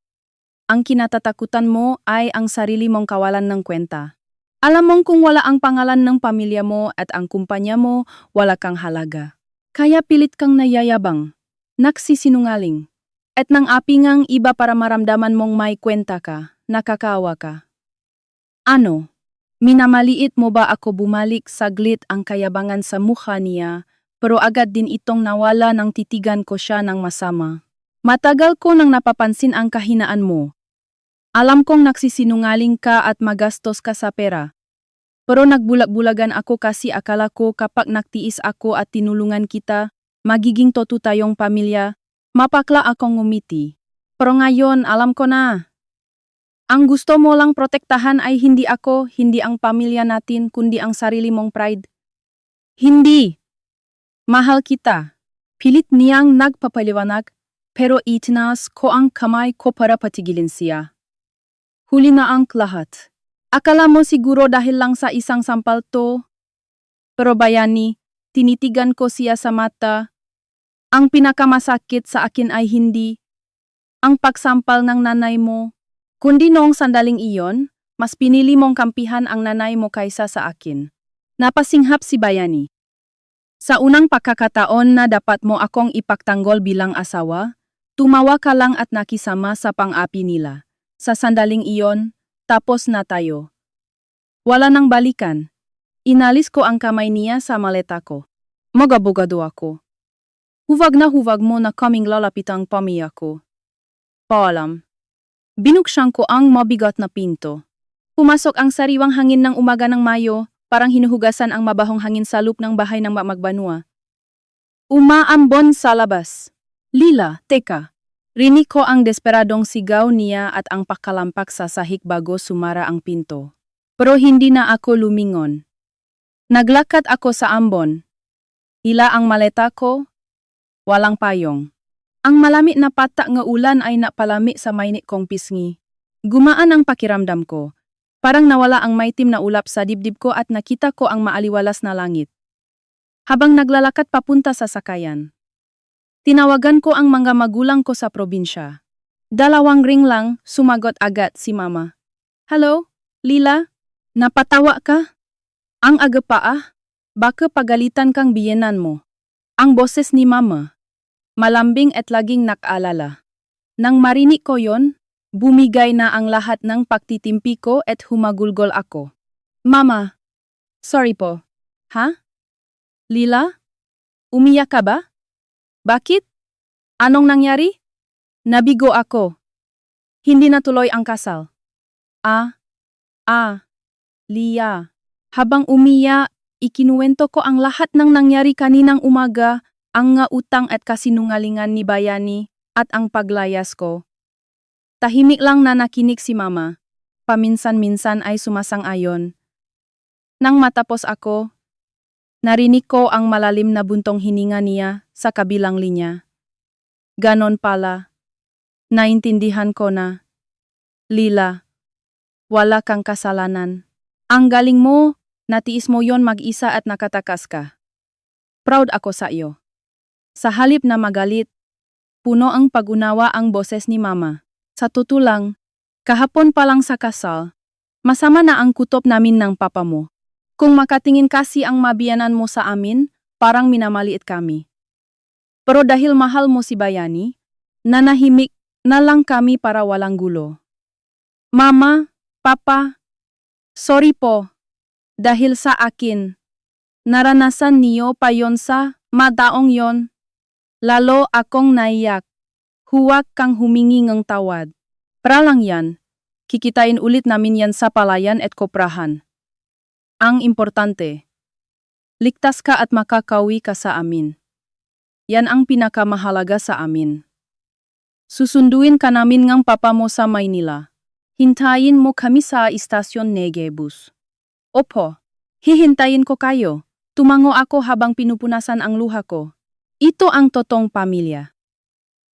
Ang kinatatakutan mo ay ang sarili mong kawalan ng kwenta. Alam mong kung wala ang pangalan ng pamilya mo at ang kumpanya mo, wala kang halaga. Kaya pilit kang nayayabang, nagsisinungaling, at nang api ngang iba para maramdaman mong may kwenta ka, nakakawa ka. Ano? Minamaliit mo ba ako? Bumalik saglit ang kayabangan sa mukha niya, pero agad din itong nawala nang titigan ko siya ng masama. Matagal ko nang napapansin ang kahinaan mo. Alam kong nagsisinungaling ka at magastos ka sa pera. Pero nagbulag-bulagan ako kasi akala ko kapag nagtiis ako at tinulungan kita, magiging toto tayong pamilya, mapakla akong ngumiti. Pero ngayon alam ko na. Ang gusto mo lang protektahan ay hindi ako, hindi ang pamilya natin, kundi ang sarili mong pride. Hindi. Mahal kita. Pilit niyang nagpapaliwanag, pero itinaas ko ang kamay ko para patigilin siya. Huli na ang lahat. Akala mo siguro dahil lang sa isang sampal to. Pero Bayani, tinitigan ko siya sa mata. Ang pinakamasakit sa akin ay hindi ang pagsampal ng nanay mo. Kundi noong sandaling iyon, mas pinili mong kampihan ang nanay mo kaysa sa akin. Napasinghap si Bayani. Sa unang pagkakataon na dapat mo akong ipagtanggol bilang asawa, tumawa ka lang at nakisama sa pang-api nila. Sa sandaling iyon, tapos na tayo. Wala nang balikan. Inalis ko ang kamay niya sa maleta ko. Magabugado ako. Huwag mo na kaming lalapit ang pamilya ko. Paalam. Binuksan ko ang mabigat na pinto. Pumasok ang sariwang hangin ng umaga ng Mayo, parang hinuhugasan ang mabahong hangin sa loop ng bahay ng Magbanua. Umaambon sa labas. Lila, teka. Rinig ko ang desperadong sigaw niya at ang pakalampak sa sahig bago sumara ang pinto. Pero hindi na ako lumingon. Naglakad ako sa ambon. Hila ang maleta ko. Walang payong. Ang malami na patak nga ulan ay napalami sa mainit kong pisngi. Gumaan ang pakiramdam ko. Parang nawala ang maitim na ulap sa dibdib ko at nakita ko ang maaliwalas na langit. Habang naglalakad papunta sa sakayan, tinawagan ko ang mga magulang ko sa probinsya. 2 ring lang, sumagot agad si Mama. Hello, Lila? Napatawa ka? Ang aga pa ah? Baka pagalitan kang biyenan mo. Ang boses ni Mama. Malambing at laging nakaalala. Nang marinig ko yon, bumigay na ang lahat ng pagtitimpi ko at humagulgol ako. Mama, sorry po. Ha? Lila? Umiyak ka ba? Bakit? Anong nangyari? Nabigo ako. Hindi natuloy ang kasal. Lia. Habang umiyak, ikinuwento ko ang lahat ng nangyari kaninang umaga, ang nga utang at kasinungalingan ni Bayani, at ang paglayas ko. Tahimik lang na nakinig si Mama. paminsan-minsan ay sumasang-ayon. Nang matapos ako, narinig ko ang malalim na buntong hininga niya sa kabilang linya. Ganon pala. Naintindihan ko na. Lila, wala kang kasalanan. Ang galing mo, natiis mo yon mag-isa at nakatakas ka. Proud ako sa iyo. Sa halip na magalit, puno ang pag-unawa ang boses ni Mama. Sa totoo lang, kahapon pa lang sa kasal, masama na ang kutob namin ng papa mo. Kung makatingin kasi ang mabiyanan mo sa amin, parang minamaliit kami. Pero dahil mahal mo si Bayani, nanahimik na lang kami para walang gulo. Mama, Papa, sorry po. Dahil sa akin, naranasan niyo pa yon sa madaong yon. Lalo akong naiyak. Huwag kang humingi ng tawad. Para lang yan, kikitain ulit namin yan sa palayan at koprahan. Ang importante, ligtas ka at makakawi ka sa amin. Yan ang pinakamahalaga sa amin. Susunduin ka namin ng papa mo sa Maynila. Hintayin mo kami sa istasyon Negebus. Opo, hihintayin ko kayo. Tumango ako habang pinupunasan ang luha ko. Ito ang totoong pamilya.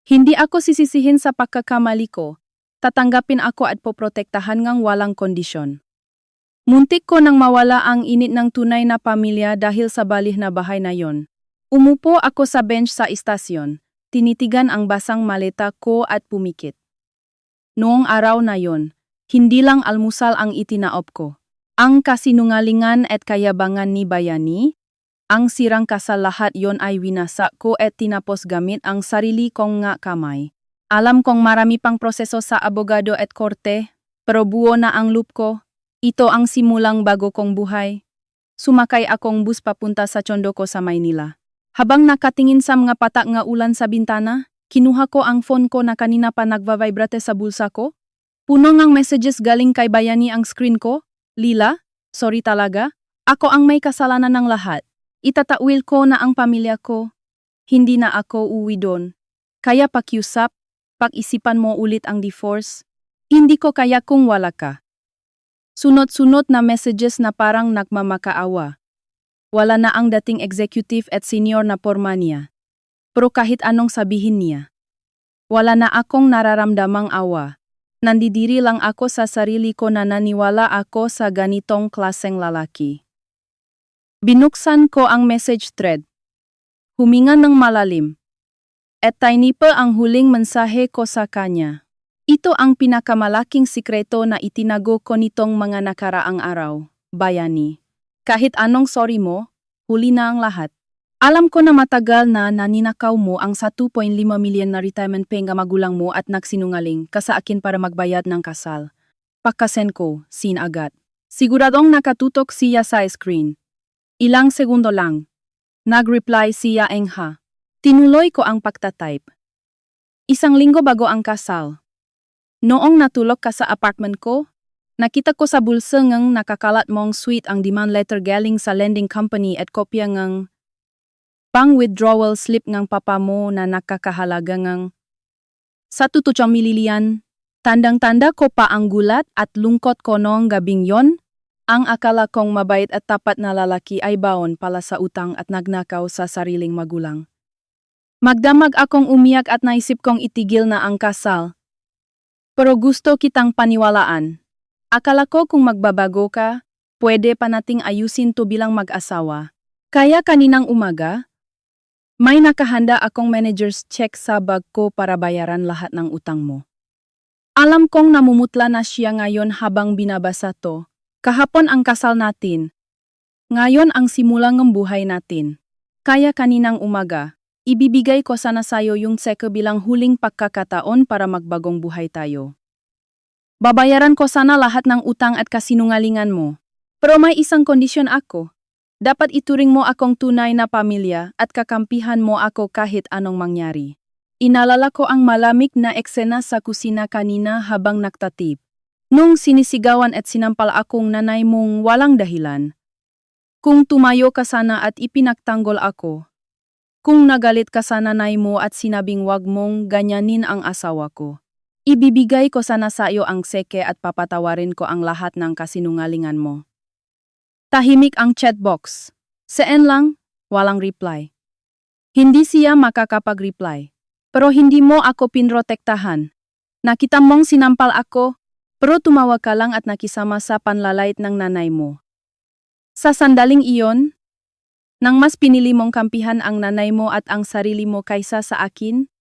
Hindi ako sisisihin sa pagkakamali ko. Tatanggapin ako at poprotektahan ngang walang kondisyon. Muntik ko nang mawala ang init ng tunay na pamilya dahil sa balih na bahay na yon. Umupo ako sa bench sa istasyon, tinitigan ang basang maleta ko at pumikit. Noong araw na yon, hindi lang almusal ang itinaop ko. Ang kasinungalingan at kayabangan ni Bayani, ang sirang kasal lahat yon ay winasak ko at tinapos gamit ang sarili kong nga kamay. Alam kong marami pang proseso sa abogado at korte, pero buo na ang loop ko. Ito ang simulang bago kong buhay. Sumakay akong bus papunta sa Tondo ko sa Maynila. Habang nakatingin sa mga patak nga ulan sa bintana, kinuha ko ang phone ko na kanina pa nagva-vibrate sa bulsa ko. Puno ngang messages galing kay Bayani ang screen ko. Lila, sorry talaga. Ako ang may kasalanan ng lahat. Itatawil ko na ang pamilya ko. Hindi na ako uwi doon. Kaya pakiusap, pag-isipan mo ulit ang divorce. Hindi ko kaya kung wala ka. Sunod-sunod na messages na parang nagmamakaawa. Wala na ang dating executive at senior na porma niya. Pero kahit anong sabihin niya, wala na akong nararamdamang awa. Nandidiri lang ako sa sarili ko na naniwala ako sa ganitong klaseng lalaki. Binuksan ko ang message thread. Huminga ng malalim. At tiny pa ang huling mensahe ko sa kanya. Ito ang pinakamalaking sikreto na itinago ko nitong mga nakaraang araw, Bayani. Kahit anong sorry mo, huli na ang lahat. Alam ko na matagal na naninakaw mo ang 1.5 milyon na retirement pay nga magulang mo at nagsinungaling ka sa akin para magbayad ng kasal. Pagkasen ko, sin agad. Siguradong nakatutok siya sa screen. Ilang segundo lang. Nag-reply siya engha. Tinuloy ko ang pagtatype. 1 linggo bago ang kasal. Noong natulog ka sa apartment ko, nakita ko sa bulsa ngang nakakalat mong sweet ang demand letter galing sa lending company at kopya ngang pang-withdrawal slip ngang papa mo na nakakahalaga ngang 1 milyon. Tandang-tanda ko pa ang gulat at lungkot ko noong gabing yon. Ang akala kong mabait at tapat na lalaki ay baon pala sa utang at nagnakaw sa sariling magulang. Magdamag akong umiyak at naisip kong itigil na ang kasal. Pero gusto kitang paniwalaan. Akala ko kung magbabago ka, pwede pa nating ayusin to bilang mag-asawa. Kaya kaninang umaga, may nakahanda akong manager's check sa bag ko para bayaran lahat ng utang mo. Alam kong namumutla na siya ngayon habang binabasa to. Kahapon ang kasal natin. Ngayon ang simula ng buhay natin. Kaya kaninang umaga, ibibigay ko sana sayo yung seko bilang huling pagkakataon para magbagong buhay tayo. Babayaran ko sana lahat ng utang at kasinungalingan mo. Pero may isang kondisyon ako. Dapat ituring mo akong tunay na pamilya at kakampihan mo ako kahit anong mangyari. Inalala ko ang malamig na eksena sa kusina kanina habang nagtatip. Nung sinisigawan at sinampal akong nanay mong walang dahilan. Kung tumayo ka sana at ipinagtanggol ako. Kung nagalit ka sa nanay mo at sinabing wag mong ganyanin ang asawa ko. Ibibigay ko sana sa iyo ang seke at papatawarin ko ang lahat ng kasinungalingan mo. Tahimik ang chatbox. Seen lang, walang reply. Hindi siya makakapag-reply. Pero hindi mo ako pinrotektahan. Nakita mong sinampal ako, pero tumawa ka lang at nakisama sa panlalait ng nanay mo. Sa sandaling iyon, nang mas pinili mong kampihan ang nanay mo at ang sarili mo kaysa sa akin,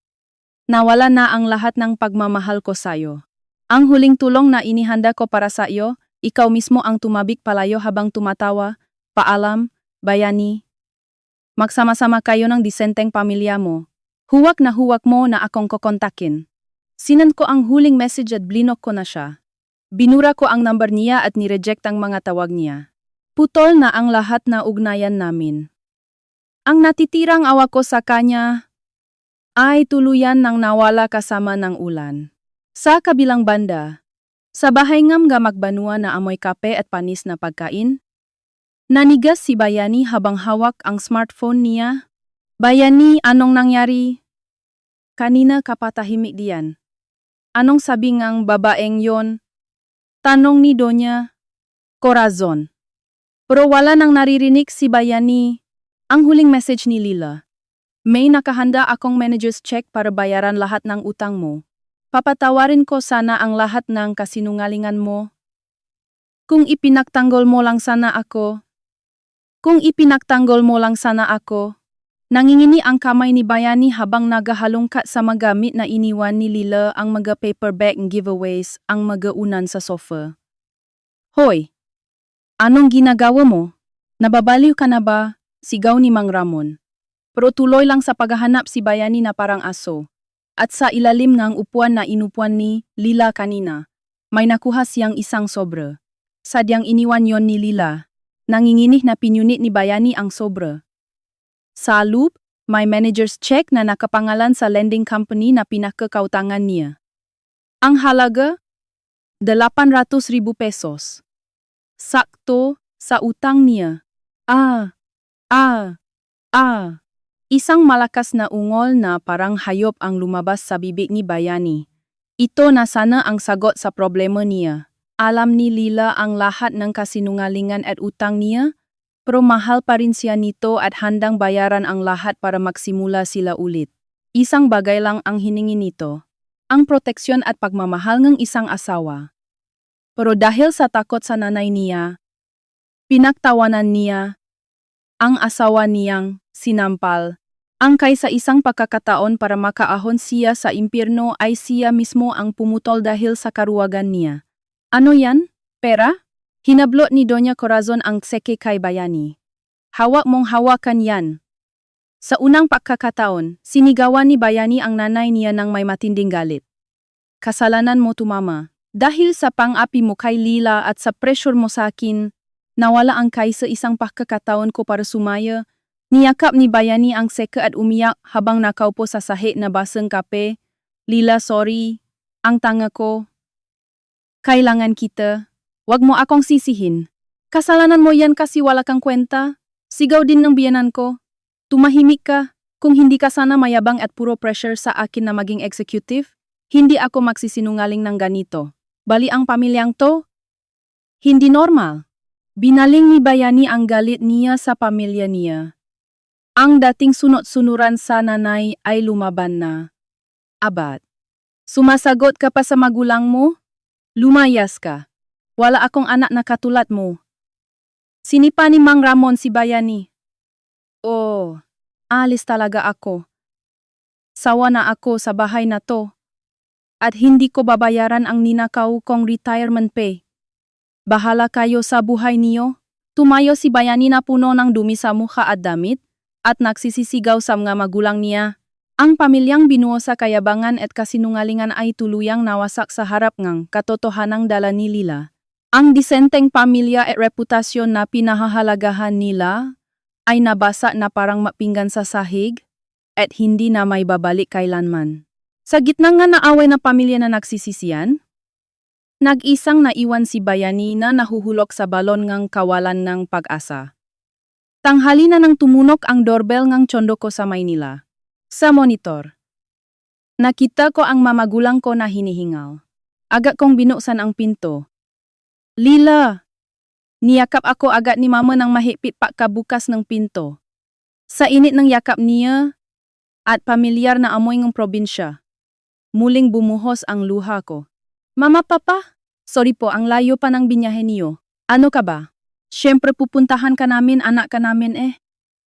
nawala na ang lahat ng pagmamahal ko sa'yo. Ang huling tulong na inihanda ko para sa iyo, ikaw mismo ang tumabik palayo habang tumatawa, paalam, Bayani. Magsama-sama kayo ng disenteng pamilya mo. Huwag mo na akong kokontakin. Sinend ko ang huling message at blinok ko na siya. Binura ko ang number niya at nireject ang mga tawag niya. Putol na ang lahat na ugnayan namin. Ang natitirang awa ko sa kanya ay tuluyan nang nawala kasama ng ulan. Sa kabilang banda, sa bahay ngam magbanua na amoy kape at panis na pagkain, nanigas si Bayani habang hawak ang smartphone niya. Bayani, anong nangyari? Kanina kapatahimik diyan. Anong sabi ngang babaeng yon? Tanong ni Doña Corazon. Pero wala nang naririnig si Bayani. Ang huling message ni Lila. May nakahanda akong manager's check para bayaran lahat ng utang mo. Papatawarin ko sana ang lahat ng kasinungalingan mo. Kung ipinagtanggol mo lang sana ako. Nangingini ang kamay ni Bayani habang nagahalongkat sa magamit na iniwan ni Lila ang mga paperback giveaways ang magaunan sa sofa. Hoy! Anong ginagawa mo? Nababaliw ka na ba? Sigaw ni Mang Ramon. Pero tuloy lang sa paghahanap si Bayani na parang aso. At sa ilalim ng upuan na inupuan ni Lila kanina, may nakuha siyang isang sobra. Sadyang iniwan yon ni Lila. Nanginginig na pinyunit ni Bayani ang sobra. Sa loob, may manager's check na nakapangalan sa lending company na pinakakautangan niya. Ang halaga? 800,000 pesos. Sakto sa utang niya. Isang malakas na ungol na parang hayop ang lumabas sa bibig ni Bayani. Ito na sana ang sagot sa problema niya. Alam ni Lila ang lahat ng kasinungalingan at utang niya, pero mahal pa rin siya nito at handang bayaran ang lahat para magsimula sila ulit. Isang bagay lang ang hiningi nito, ang proteksyon at pagmamahal ng isang asawa. Pero dahil sa takot sa nanay niya, pinagtawanan niya ang asawa niyang sinampal. Ang kaysa isang pagkakataon para makaahon siya sa impyerno ay siya mismo ang pumutol dahil sa karuwagan niya. Ano yan? Pera? Hinablot ni Doña Corazon ang seke kay Bayani. Hawak mong hawakan yan. Sa unang pagkakataon, sinigawan ni Bayani ang nanay niya ng may matinding galit. Kasalanan mo to mama. Dahil sa pang-api mo kay Lila at sa pressure mo sa akin, nawala ang kaysa isang pagkakataon ko para sumaya. Niyakap ni Bayani ang seke at umiyak habang nakaupo sa sahig na basang kape. Lila, sorry. Ang tanga ko. Kailangan kita. Wag mo akong sisihin. Kasalanan mo yan kasi wala kang kwenta. Sigaw din ng biyanan ko. Tumahimik ka. Kung hindi ka sana mayabang at puro pressure sa akin na maging executive, hindi ako magsisinungaling ng ganito. Bali ang pamilyang to? Hindi normal. Binaling ni Bayani ang galit niya sa pamilya niya. Ang dating sunod-sunuran sa nanay ay lumaban na. Abad. Sumasagot ka pa sa magulang mo? Lumayas ka. Wala akong anak na katulad mo. Sinipa ni Mang Ramon si Bayani. Oh, alis talaga ako. Sawa na ako sa bahay na to. At hindi ko babayaran ang ninakaw kong retirement pay. Bahala kayo sa buhay niyo. Tumayo si Bayani na puno ng dumi sa mukha at damit, at nagsisisigaw sa mga magulang niya. Ang pamilyang binuo sa kayabangan at kasinungalingan ay tuluyang nawasak sa harap ng katotohanang dala ni Lila. Ang disenteng pamilya at reputasyon na pinahahalagahan nila ay nabasa na parang mapinggan sa sahig at hindi na may babalik kailanman. Sa gitna nga naaway na pamilya na nagsisisiyan, nag-isang naiwan si Bayani na nahuhulog sa balon ngang kawalan ng pag-asa. Tanghali na nang tumunok ang doorbell ngang tsondo ko sa Maynila. Sa monitor. Nakita ko ang mamagulang ko na hinihingal. Agad kong binuksan ang pinto. Lila! Niyakap ako agad ni mama nang mahigpit pagkabukas ng pinto. Sa init ng yakap niya at pamilyar na amoy ng probinsya, muling bumuhos ang luha ko. Mama, papa? Sorry po, ang layo pa ng binyahe niyo. Ano ka ba? Siyempre pupuntahan ka namin, anak ka namin eh.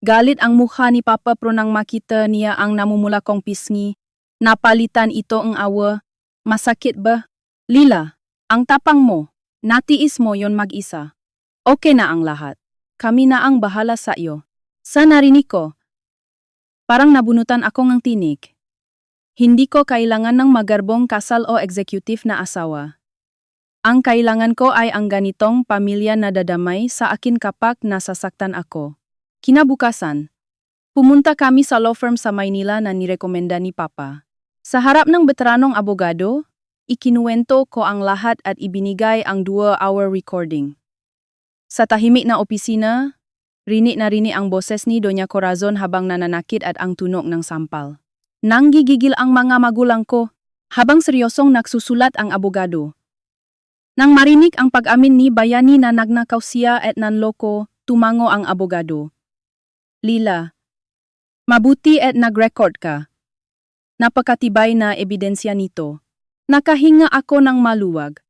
Galit ang mukha ni papa pro nang makita niya ang namumula kong pisngi. Napalitan ito ang awa. Masakit ba? Lila, ang tapang mo. Natiis mo yon mag-isa. Okay na ang lahat. Kami na ang bahala sa iyo. Sa narinig ko, parang nabunutan ako ng tinig. Hindi ko kailangan ng magarbong kasal o executive na asawa. Ang kailangan ko ay ang ganitong pamilya na dadamay sa akin kapag nasasaktan ako. Kinabukasan, pumunta kami sa law firm sa Maynila na nirekomenda ni Papa. Sa harap ng veteranong abogado, ikinuwento ko ang lahat at ibinigay ang 2-hour recording. Sa tahimik na opisina, rinig ang boses ni Doña Corazon habang nananakit at ang tunog ng sampal. Nanggigigil ang mga magulang ko habang seryosong nagsusulat ang abogado. Nang marinig ang pag-amin ni Bayani na nagnakaw siya at nanloko, tumango ang abogado. Lila, mabuti at nag-record ka. Napakatibay na ebidensya nito. Nakahinga ako ng maluwag.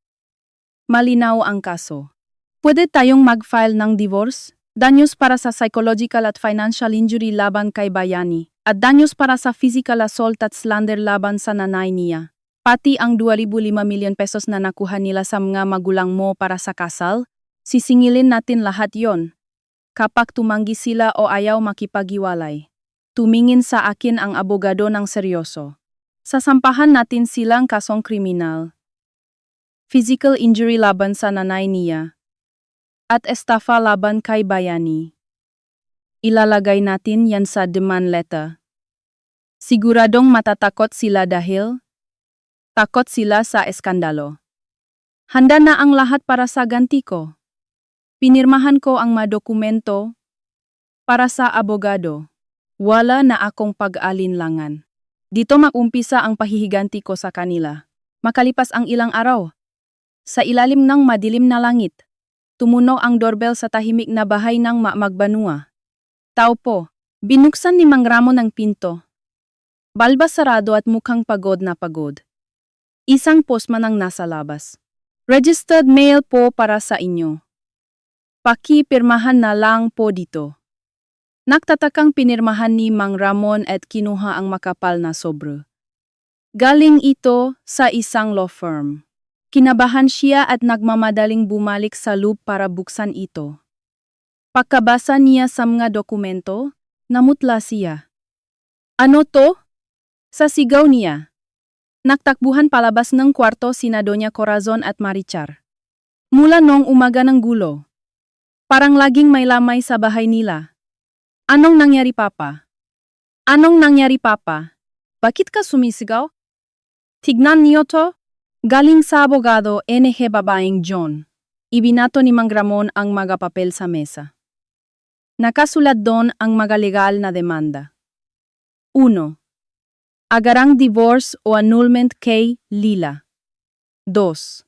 Malinaw ang kaso. Pwede tayong mag-file ng divorce? Danyos para sa psychological at financial injury laban kay Bayani, at danyos para sa physical assault at slander laban sa nanay niya. Pati ang 2,500 milyon pesos na nakuha nila sa mga magulang mo para sa kasal, sisingilin natin lahat yon. Kapag tumanggi sila o ayaw makipag-iwalay, tumingin sa akin ang abogado ng seryoso. Sasampahan natin silang kasong kriminal. Physical injury laban sa nanay niya. At estafa laban kay Bayani. Ilalagay natin yan sa demand letter. Siguradong matatakot sila dahil takot sila sa eskandalo. Handa na ang lahat para sa ganti ko. Pinirmahan ko ang mga dokumento para sa abogado. Wala na akong pag-alinlangan. Dito makumpisa ang pahihiganti ko sa kanila. Makalipas ang ilang araw, sa ilalim ng madilim na langit, tumunog ang doorbell sa tahimik na bahay ng Magbanua. Tao po, binuksan ni Mang Ramon ang pinto. Balbas sarado at mukhang pagod na pagod. Isang postman ang nasa labas. Registered mail po para sa inyo. Pakipirmahan na lang po dito. Nagtatakang pinirmahan ni Mang Ramon at kinuha ang makapal na sobre. Galing ito sa isang law firm. Kinabahan siya at nagmamadaling bumalik sa loob para buksan ito. Pagkabasa niya sa mga dokumento, namutla siya. Ano to? Sa sigaw niya. Nagtakbuhan palabas ng kwarto sina Doña Corazon at Marichar. Mula noong umaga ng gulo. Parang laging may lamay sa bahay nila. Anong nangyari, Papa? Anong nangyari, Papa? Bakit ka sumisigaw? Tignan niyo to. Galing sa abogado NG babaeng John. Ibinato ni Mang Ramon ang mga papel sa mesa. Nakasulat doon ang mga legal na demanda. 1. Agarang divorce o annulment kay Lila. 2.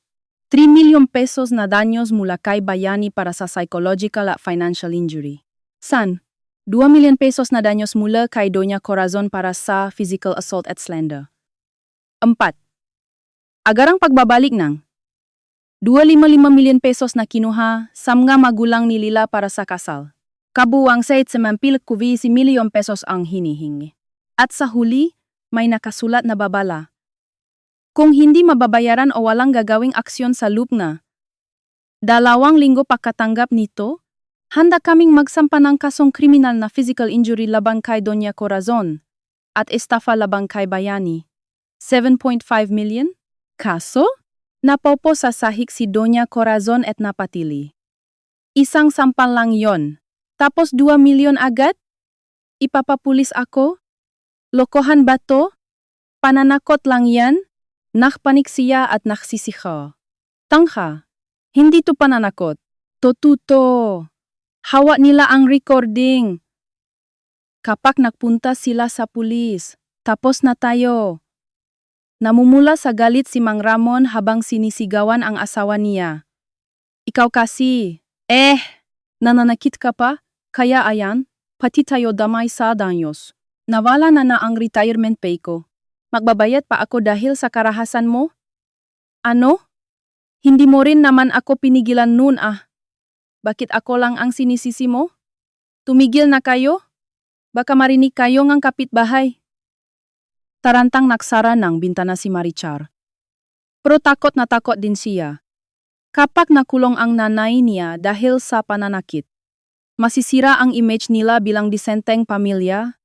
3 milyon pesos na danyos mula kay Bayani para sa psychological at financial injury. 3. 2 milyon pesos na danyos mula kay Doña Corazon para sa physical assault at slander. 4. Agarang pagbabalik ng 255 milyon pesos na kinuha sa mga magulang ni Lila para sa kasal. Kabuwang 7.15 milyon pesos ang hinihingi. At sa huli, may nakasulat na babala. Kung hindi mababayaran o walang gagawing aksyon sa lupna, 2 linggo pagkatanggap nito, handa kaming magsampa ng kasong kriminal na physical injury laban kay Doña Corazon at estafa laban kay Bayani. 7.5 million? Kaso, napaupo sa sahig si Doña Corazon at napatili. Isang sampal lang yon. Tapos 2 milyon agad? Ipapapulis ako? Lokohan ba to? Pananakot lang yan? Nakpanik siya at naksisigaw. Tangka, hindi to pananakot. Totuto. Hawak nila ang recording. Kapag nagpunta sila sa pulis, tapos na tayo. Namumula sa galit si Mang Ramon habang sinisigawan ang asawa niya. Ikaw kasi, nananakit ka pa? Kaya ayan, pati tayo damay sa danyos. Nawala na ang retirement pay ko. Magbabayad pa ako dahil sa karahasan mo? Ano? Hindi mo rin naman ako pinigilan noon ah. Bakit ako lang ang sinisisi mo? Tumigil na kayo? Baka marinig kayo ng kapitbahay. Tarantang naksara ng bintana si Marichar. Pero takot na takot din siya. Kapag nakulong ang nanay niya dahil sa pananakit, masisira ang image nila bilang disenteng pamilya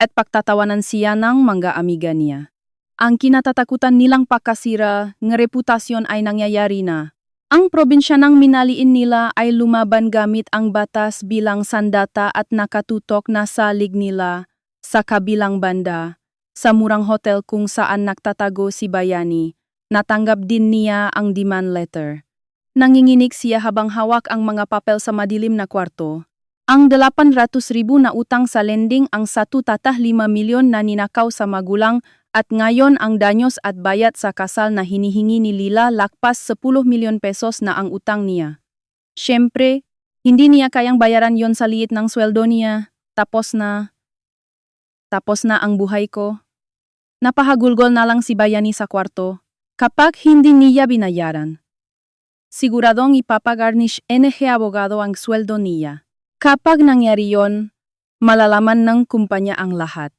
at pagtatawanan siya ng mga amiga niya. Ang kinatatakutan nilang pakasira ng reputasyon ay nangyayari na. Ang probinsya ng minaliin nila ay lumaban gamit ang batas bilang sandata at nakatutok na salig nila sa kabilang banda. Sa murang hotel kung saan nagtatago si Bayani, natanggap din niya ang demand letter. Nanginginig siya habang hawak ang mga papel sa madilim na kwarto. Ang 800,000 na utang sa lending ang 1.5 milyon na ninakaw sa magulang at ngayon ang danyos at bayad sa kasal na hinihingi ni Lila lakpas 10 milyon pesos na ang utang niya. Siyempre, hindi niya kayang bayaran yon sa liit ng sweldo niya. Tapos na ang buhay ko. Napahagulgol na lang si Bayani sa kwarto. Kapag hindi niya binayaran, siguradong ipapagarnish NG abogado ang sweldo niya. Kapag nangyari yon, malalaman ng kumpanya ang lahat.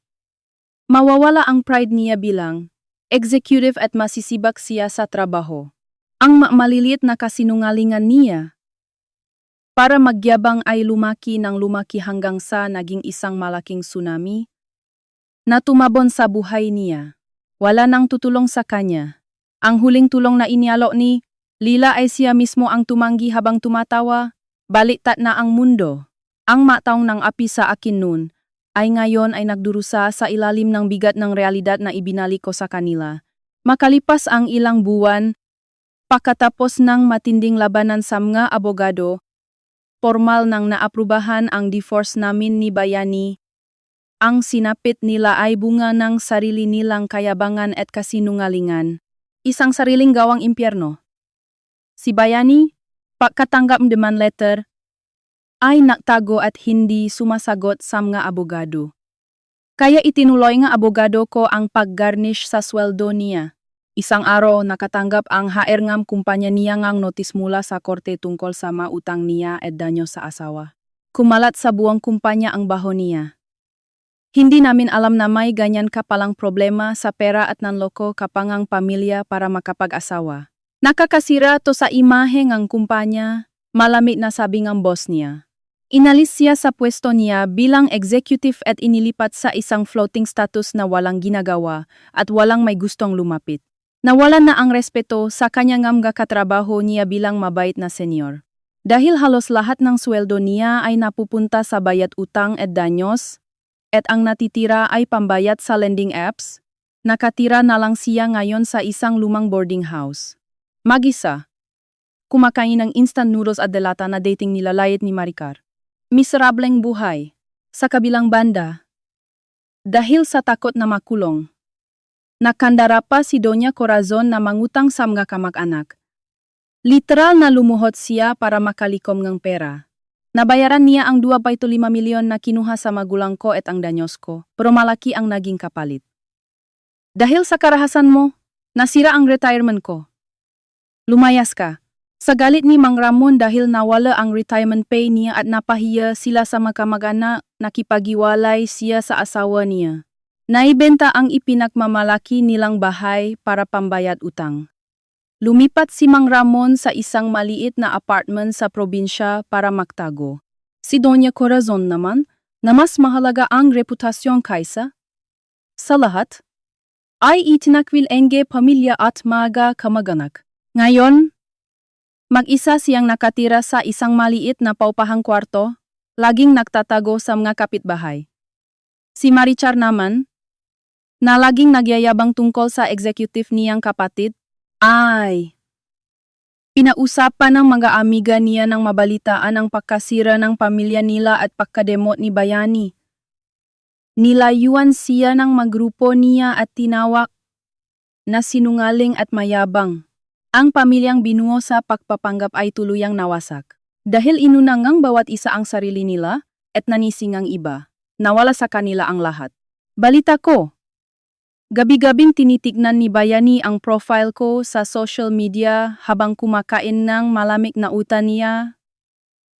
Mawawala ang pride niya bilang executive at masisibak siya sa trabaho. Ang maliliit na kasinungalingan niya para magyabang ay lumaki hanggang sa naging isang malaking tsunami na tumabon sa buhay niya. Wala nang tutulong sa kanya. Ang huling tulong na inialok ni Lila ay siya mismo ang tumanggi habang tumatawa. Baliktad na ang mundo. Ang mataong ng api sa akin noon ay ngayon ay nagdurusa sa ilalim ng bigat ng realidad na ibinalik ko sa kanila. Makalipas ang ilang buwan, pagkatapos ng matinding labanan sa mga abogado, formal nang naaprubahan ang divorce namin ni Bayani. Ang sinapit nila ay bunga ng sarili nilang kayabangan at kasinungalingan. Isang sariling gawang impyerno. Si Bayani, pagkatanggap demand letter, ay nagtago at hindi sumasagot sa mga abogado. Kaya itinuloy ng abogado ko ang pag-garnish sa sweldo niya. Isang araw nakatanggap ang HR ng kumpanya niya ng notis mula sa korte tungkol sa mautang niya at danyo sa asawa. Kumalat sa buong kumpanya ang baho niya. Hindi namin alam na may ganyan ka palang problema sa pera at nanloko kapangang pamilya para makapag-asawa. Nakakasira to sa imahe ng kumpanya, malamit na sabi ng boss niya. Inalis siya sa pwesto niya bilang executive at inilipat sa isang floating status na walang ginagawa at walang may gustong lumapit. Nawalan na ang respeto sa kanyang mga katrabaho niya bilang mabait na senior. Dahil halos lahat ng sweldo niya ay napupunta sa bayad utang at danyos, at ang natitira ay pambayad sa lending apps, nakatira na lang siya ngayon sa isang lumang boarding house. Mag-isa. Kumakain ng instant noodles at delata na dating nilalait ni Maricar. Miserableng buhay. Sa kabilang banda, dahil sa takot na makulong, nakandara pa si Doña Corazon na mangutang sa mga kamag-anak. Literal na lumuhod siya para makalikom ng pera. Nabayaran niya ang 2.5 milyon na kinuha sa magulang ko at ang danyos ko, pero malaki ang naging kapalit. Dahil sa karahasan mo, nasira ang retirement ko. Lumayas ka. Sa galit ni Mang Ramon dahil nawala ang retirement pay niya at napahiya sila sa makamag-anak, nakipagiwalay siya sa asawa niya. Naibenta ang ipinagmamalaki nilang bahay para pambayad utang. Lumipat si Mang Ramon sa isang maliit na apartment sa probinsya para magtago. Si Doña Corazon naman, na mas mahalaga ang reputasyon kaysa sa lahat, ay itinakwil enge pamilya at mga kamag-anak. Ngayon, mag-isa siyang nakatira sa isang maliit na paupahang kwarto, laging nagtatago sa mga kapitbahay. Si Marichar naman, na laging nagyayabang tungkol sa executive niyang kapatid, ay pinausapan ng mga amiga niya nang mabalitaan ang pagkasira ng pamilya nila at pagkademot ni Bayani. Nilayuan siya ng magrupo niya at tinawag na sinungaling at mayabang. Ang pamilyang binuo sa pagpapanggap ay tuluyang nawasak. Dahil inunangang bawat isa ang sarili nila at nanising ang iba, nawala sa kanila ang lahat. Balita ko. Gabi-gabing tinitignan ni Bayani ang profile ko sa social media habang kumakain ng malamig na utan niya.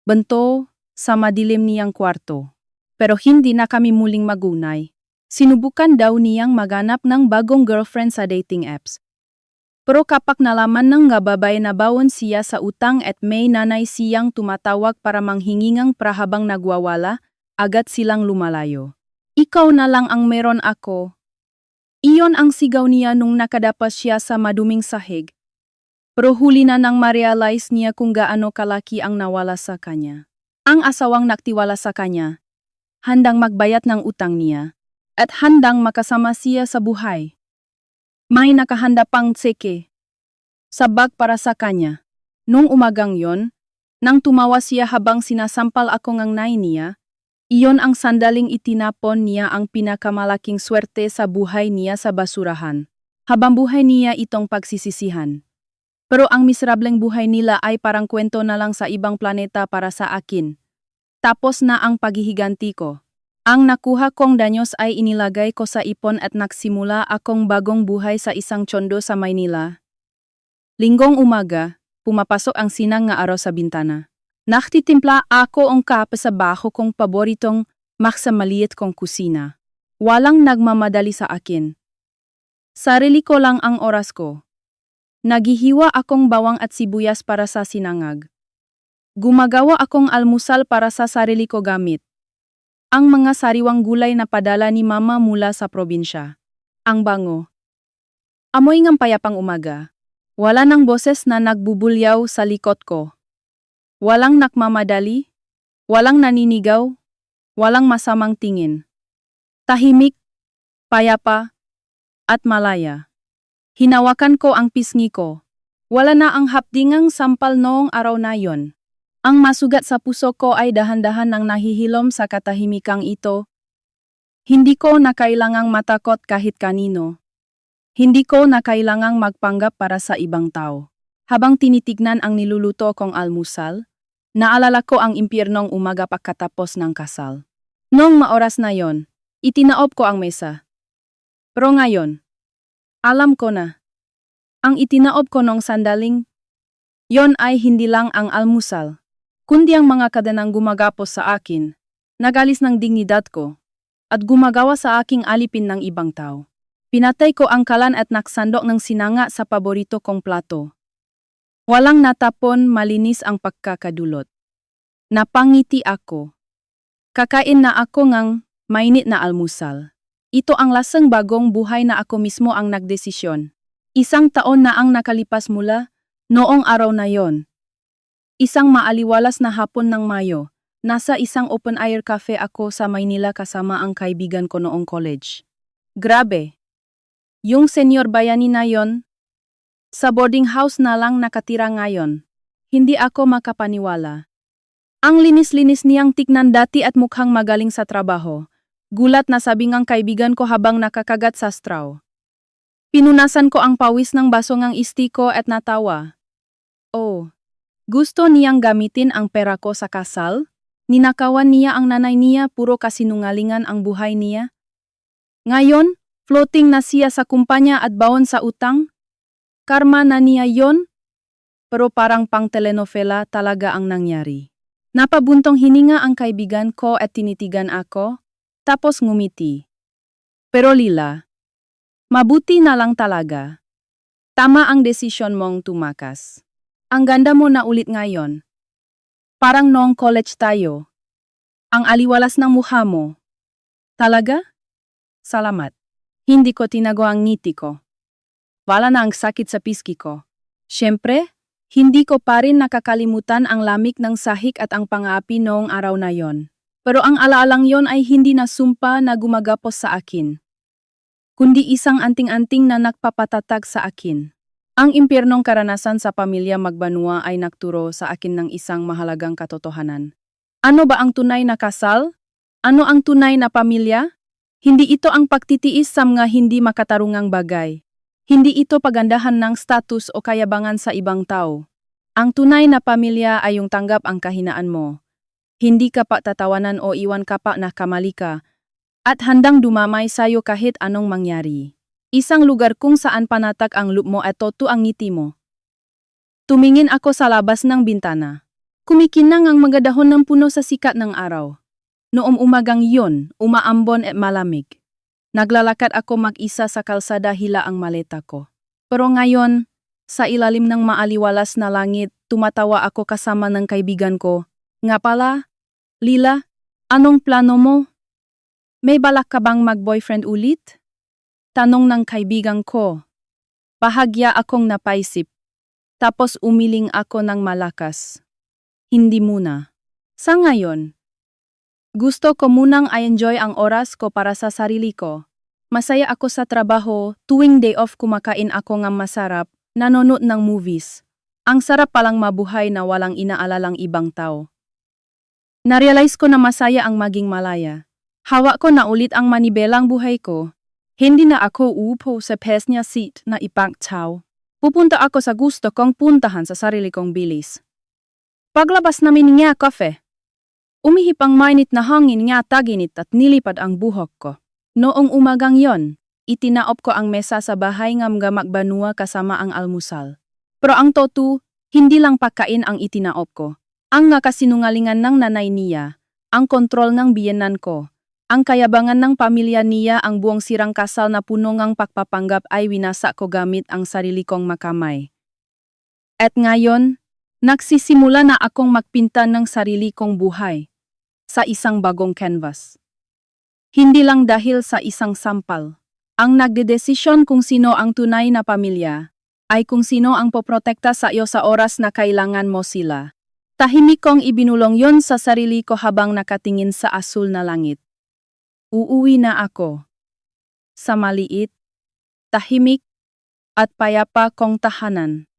Bento sa madilim niyang kwarto. Pero hindi na kami muling magunay. Sinubukan daw niyang maganap ng bagong girlfriend sa dating apps. Pero kapag nalaman ng gababay na bawon siya sa utang at may nanay siyang tumatawag para manghingingang prahabang nagwawala, agad silang lumalayo. Ikaw na lang ang meron ako. Iyon ang sigaw niya nung nakadapas siya sa maduming sahig. Pero huli na nang ma-realize niya kung gaano kalaki ang nawala sa kanya. Ang asawang nagtiwala sa kanya, handang magbayad ng utang niya, at handang makasama siya sa buhay. May nakahanda pang tseke sa bag para sa kanya. Nung umagang yon, nang tumawa siya habang sinasampal ako ng nay niya, iyon ang sandaling itinapon niya ang pinakamalaking swerte sa buhay niya sa basurahan. Habang buhay niya itong pagsisisihan. Pero ang miserableng buhay nila ay parang kwento na lang sa ibang planeta para sa akin. Tapos na ang paghihiganti ko. Ang nakuha kong danyos ay inilagay ko sa ipon at nagsimula akong bagong buhay sa isang tsondo sa Maynila. Linggong umaga, pumapasok ang sinang nga araw sa bintana. Naktitimpla ako ang kape sa baho kong paboritong maksa maliit kong kusina. Walang nagmamadali sa akin. Sarili ko lang ang oras ko. Naghihiwa akong bawang at sibuyas para sa sinangag. Gumagawa akong almusal para sa sarili ko gamit ang mga sariwang gulay na padala ni mama mula sa probinsya. Ang bango. Amoy ng payapang umaga. Wala nang boses na nagbubulyaw sa likod ko. Walang nakmamadali, walang naninigaw, walang masamang tingin. Tahimik, payapa, at malaya. Hinawakan ko ang pisngi ko. Wala na ang hapdingang sampal noong araw na yon. Ang masugat sa puso ko ay dahan-dahan nang nahihilom sa katahimikang ito. Hindi ko na kailangang matakot kahit kanino. Hindi ko na kailangang magpanggap para sa ibang tao. Habang tinitignan ang niluluto kong almusal, naalala ko ang impyernong umaga pagkatapos ng kasal. Noong maoras na yon, itinaob ko ang mesa. Pero ngayon, alam ko na. Ang itinaob ko nung sandaling, yon ay hindi lang ang almusal, kundi ang mga kadanang gumagapos sa akin, nagalis ng dignidad ko, at gumagawa sa aking alipin ng ibang tao. Pinatay ko ang kalan at naksandok ng sinanga sa paborito kong plato. Walang natapon, malinis ang pagkakadulot. Napangiti ako. Kakain na ako ngang mainit na almusal. Ito ang lasang bagong buhay na ako mismo ang nagdesisyon. Isang taon na ang nakalipas mula noong araw na yon. Isang maaliwalas na hapon ng Mayo, nasa isang open-air cafe ako sa Maynila kasama ang kaibigan ko noong college. Grabe! Yung senior Bayani na yon, sa boarding house na lang nakatira ngayon. Hindi ako makapaniwala. Ang linis-linis niyang tignan dati at mukhang magaling sa trabaho. Gulat na sabi ngang kaibigan ko habang nakakagat sa straw. Pinunasan ko ang pawis ng baso ngang isti ko at natawa. Oh. Gusto niyang gamitin ang pera ko sa kasal? Ninakawan niya ang nanay niya, puro kasinungalingan ang buhay niya? Ngayon, floating na siya sa kumpanya at baon sa utang? Karma na niya yon? Pero parang pang telenovela talaga ang nangyari. Napabuntong hininga ang kaibigan ko at tinitigan ako, tapos ngumiti. Pero Lila, mabuti na lang talaga. Tama ang desisyon mong tumakas. Ang ganda mo na ulit ngayon. Parang noong college tayo. Ang aliwalas ng mukha mo. Talaga? Salamat. Hindi ko tinago ang ngiti ko. Wala na ang sakit sa piski ko. Siyempre, hindi ko pa rin nakakalimutan ang lamig ng sahig at ang pang-aapi noong araw na yon. Pero ang alaalang yon ay hindi na sumpa na gumagapos sa akin, kundi isang anting-anting na nagpapatatag sa akin. Ang impyernong karanasan sa pamilya Magbanua ay nagturo sa akin ng isang mahalagang katotohanan. Ano ba ang tunay na kasal? Ano ang tunay na pamilya? Hindi ito ang pagtitiis sa mga hindi makatarungang bagay. Hindi ito pagandahan ng status o kayabangan sa ibang tao. Ang tunay na pamilya ay yung tanggap ang kahinaan mo. Hindi ka pa tatawanan o iwan ka pa na kamali ka, at handang dumamay sa'yo kahit anong mangyari. Isang lugar kung saan panatag ang loop mo at totoo ang ngiti mo. Tumingin ako sa labas ng bintana. Kumikinang ang mga dahon ng puno sa sikat ng araw. Noong umagang iyon, umaambon at malamig. Naglalakad ako mag-isa sa kalsada hila ang maleta ko. Pero ngayon, sa ilalim ng maaliwalas na langit, tumatawa ako kasama ng kaibigan ko. Nga pala, Lila, anong plano mo? May balak ka bang mag-boyfriend ulit? Tanong ng kaibigan ko. Bahagya akong napaisip. Tapos umiling ako ng malakas. Hindi muna. Sa ngayon, gusto ko munang i-enjoy ang oras ko para sa sarili ko. Masaya ako sa trabaho, tuwing day off kumakain ako ng masarap, nanonood ng movies. Ang sarap palang mabuhay na walang inaalalang ibang tao. Narealize ko na masaya ang maging malaya. Hawak ko na ulit ang manibelang buhay ko. Hindi na ako uupo sa pesnya seat na ipangtaw. Pupunta ako sa gusto kong puntahan sa sarili kong bilis. Paglabas namin nga kafe. Umihip ang mainit na hangin nga taginit at nilipad ang buhok ko. Noong umagang yon, itinaop ko ang mesa sa bahay ng magbanua kasama ang almusal. Pero ang totoo, hindi lang pagkain ang itinaop ko. Ang nakasinungalingan ng nanay niya, ang kontrol ng biyenan ko, ang kayabangan ng pamilya niya, ang buong sirang kasal na puno ng pagpapanggap ay winasak ko gamit ang sarili kong makamay. At ngayon, nagsisimula na akong magpinta ng sarili kong buhay sa isang bagong canvas. Hindi lang dahil sa isang sampal. Ang nagdedesisyon kung sino ang tunay na pamilya ay kung sino ang poprotekta sa iyo sa oras na kailangan mo sila. Tahimik kong ibinulong yon sa sarili ko habang nakatingin sa asul na langit. Uuwi na ako. Sa maliit, tahimik, at payapa kong tahanan.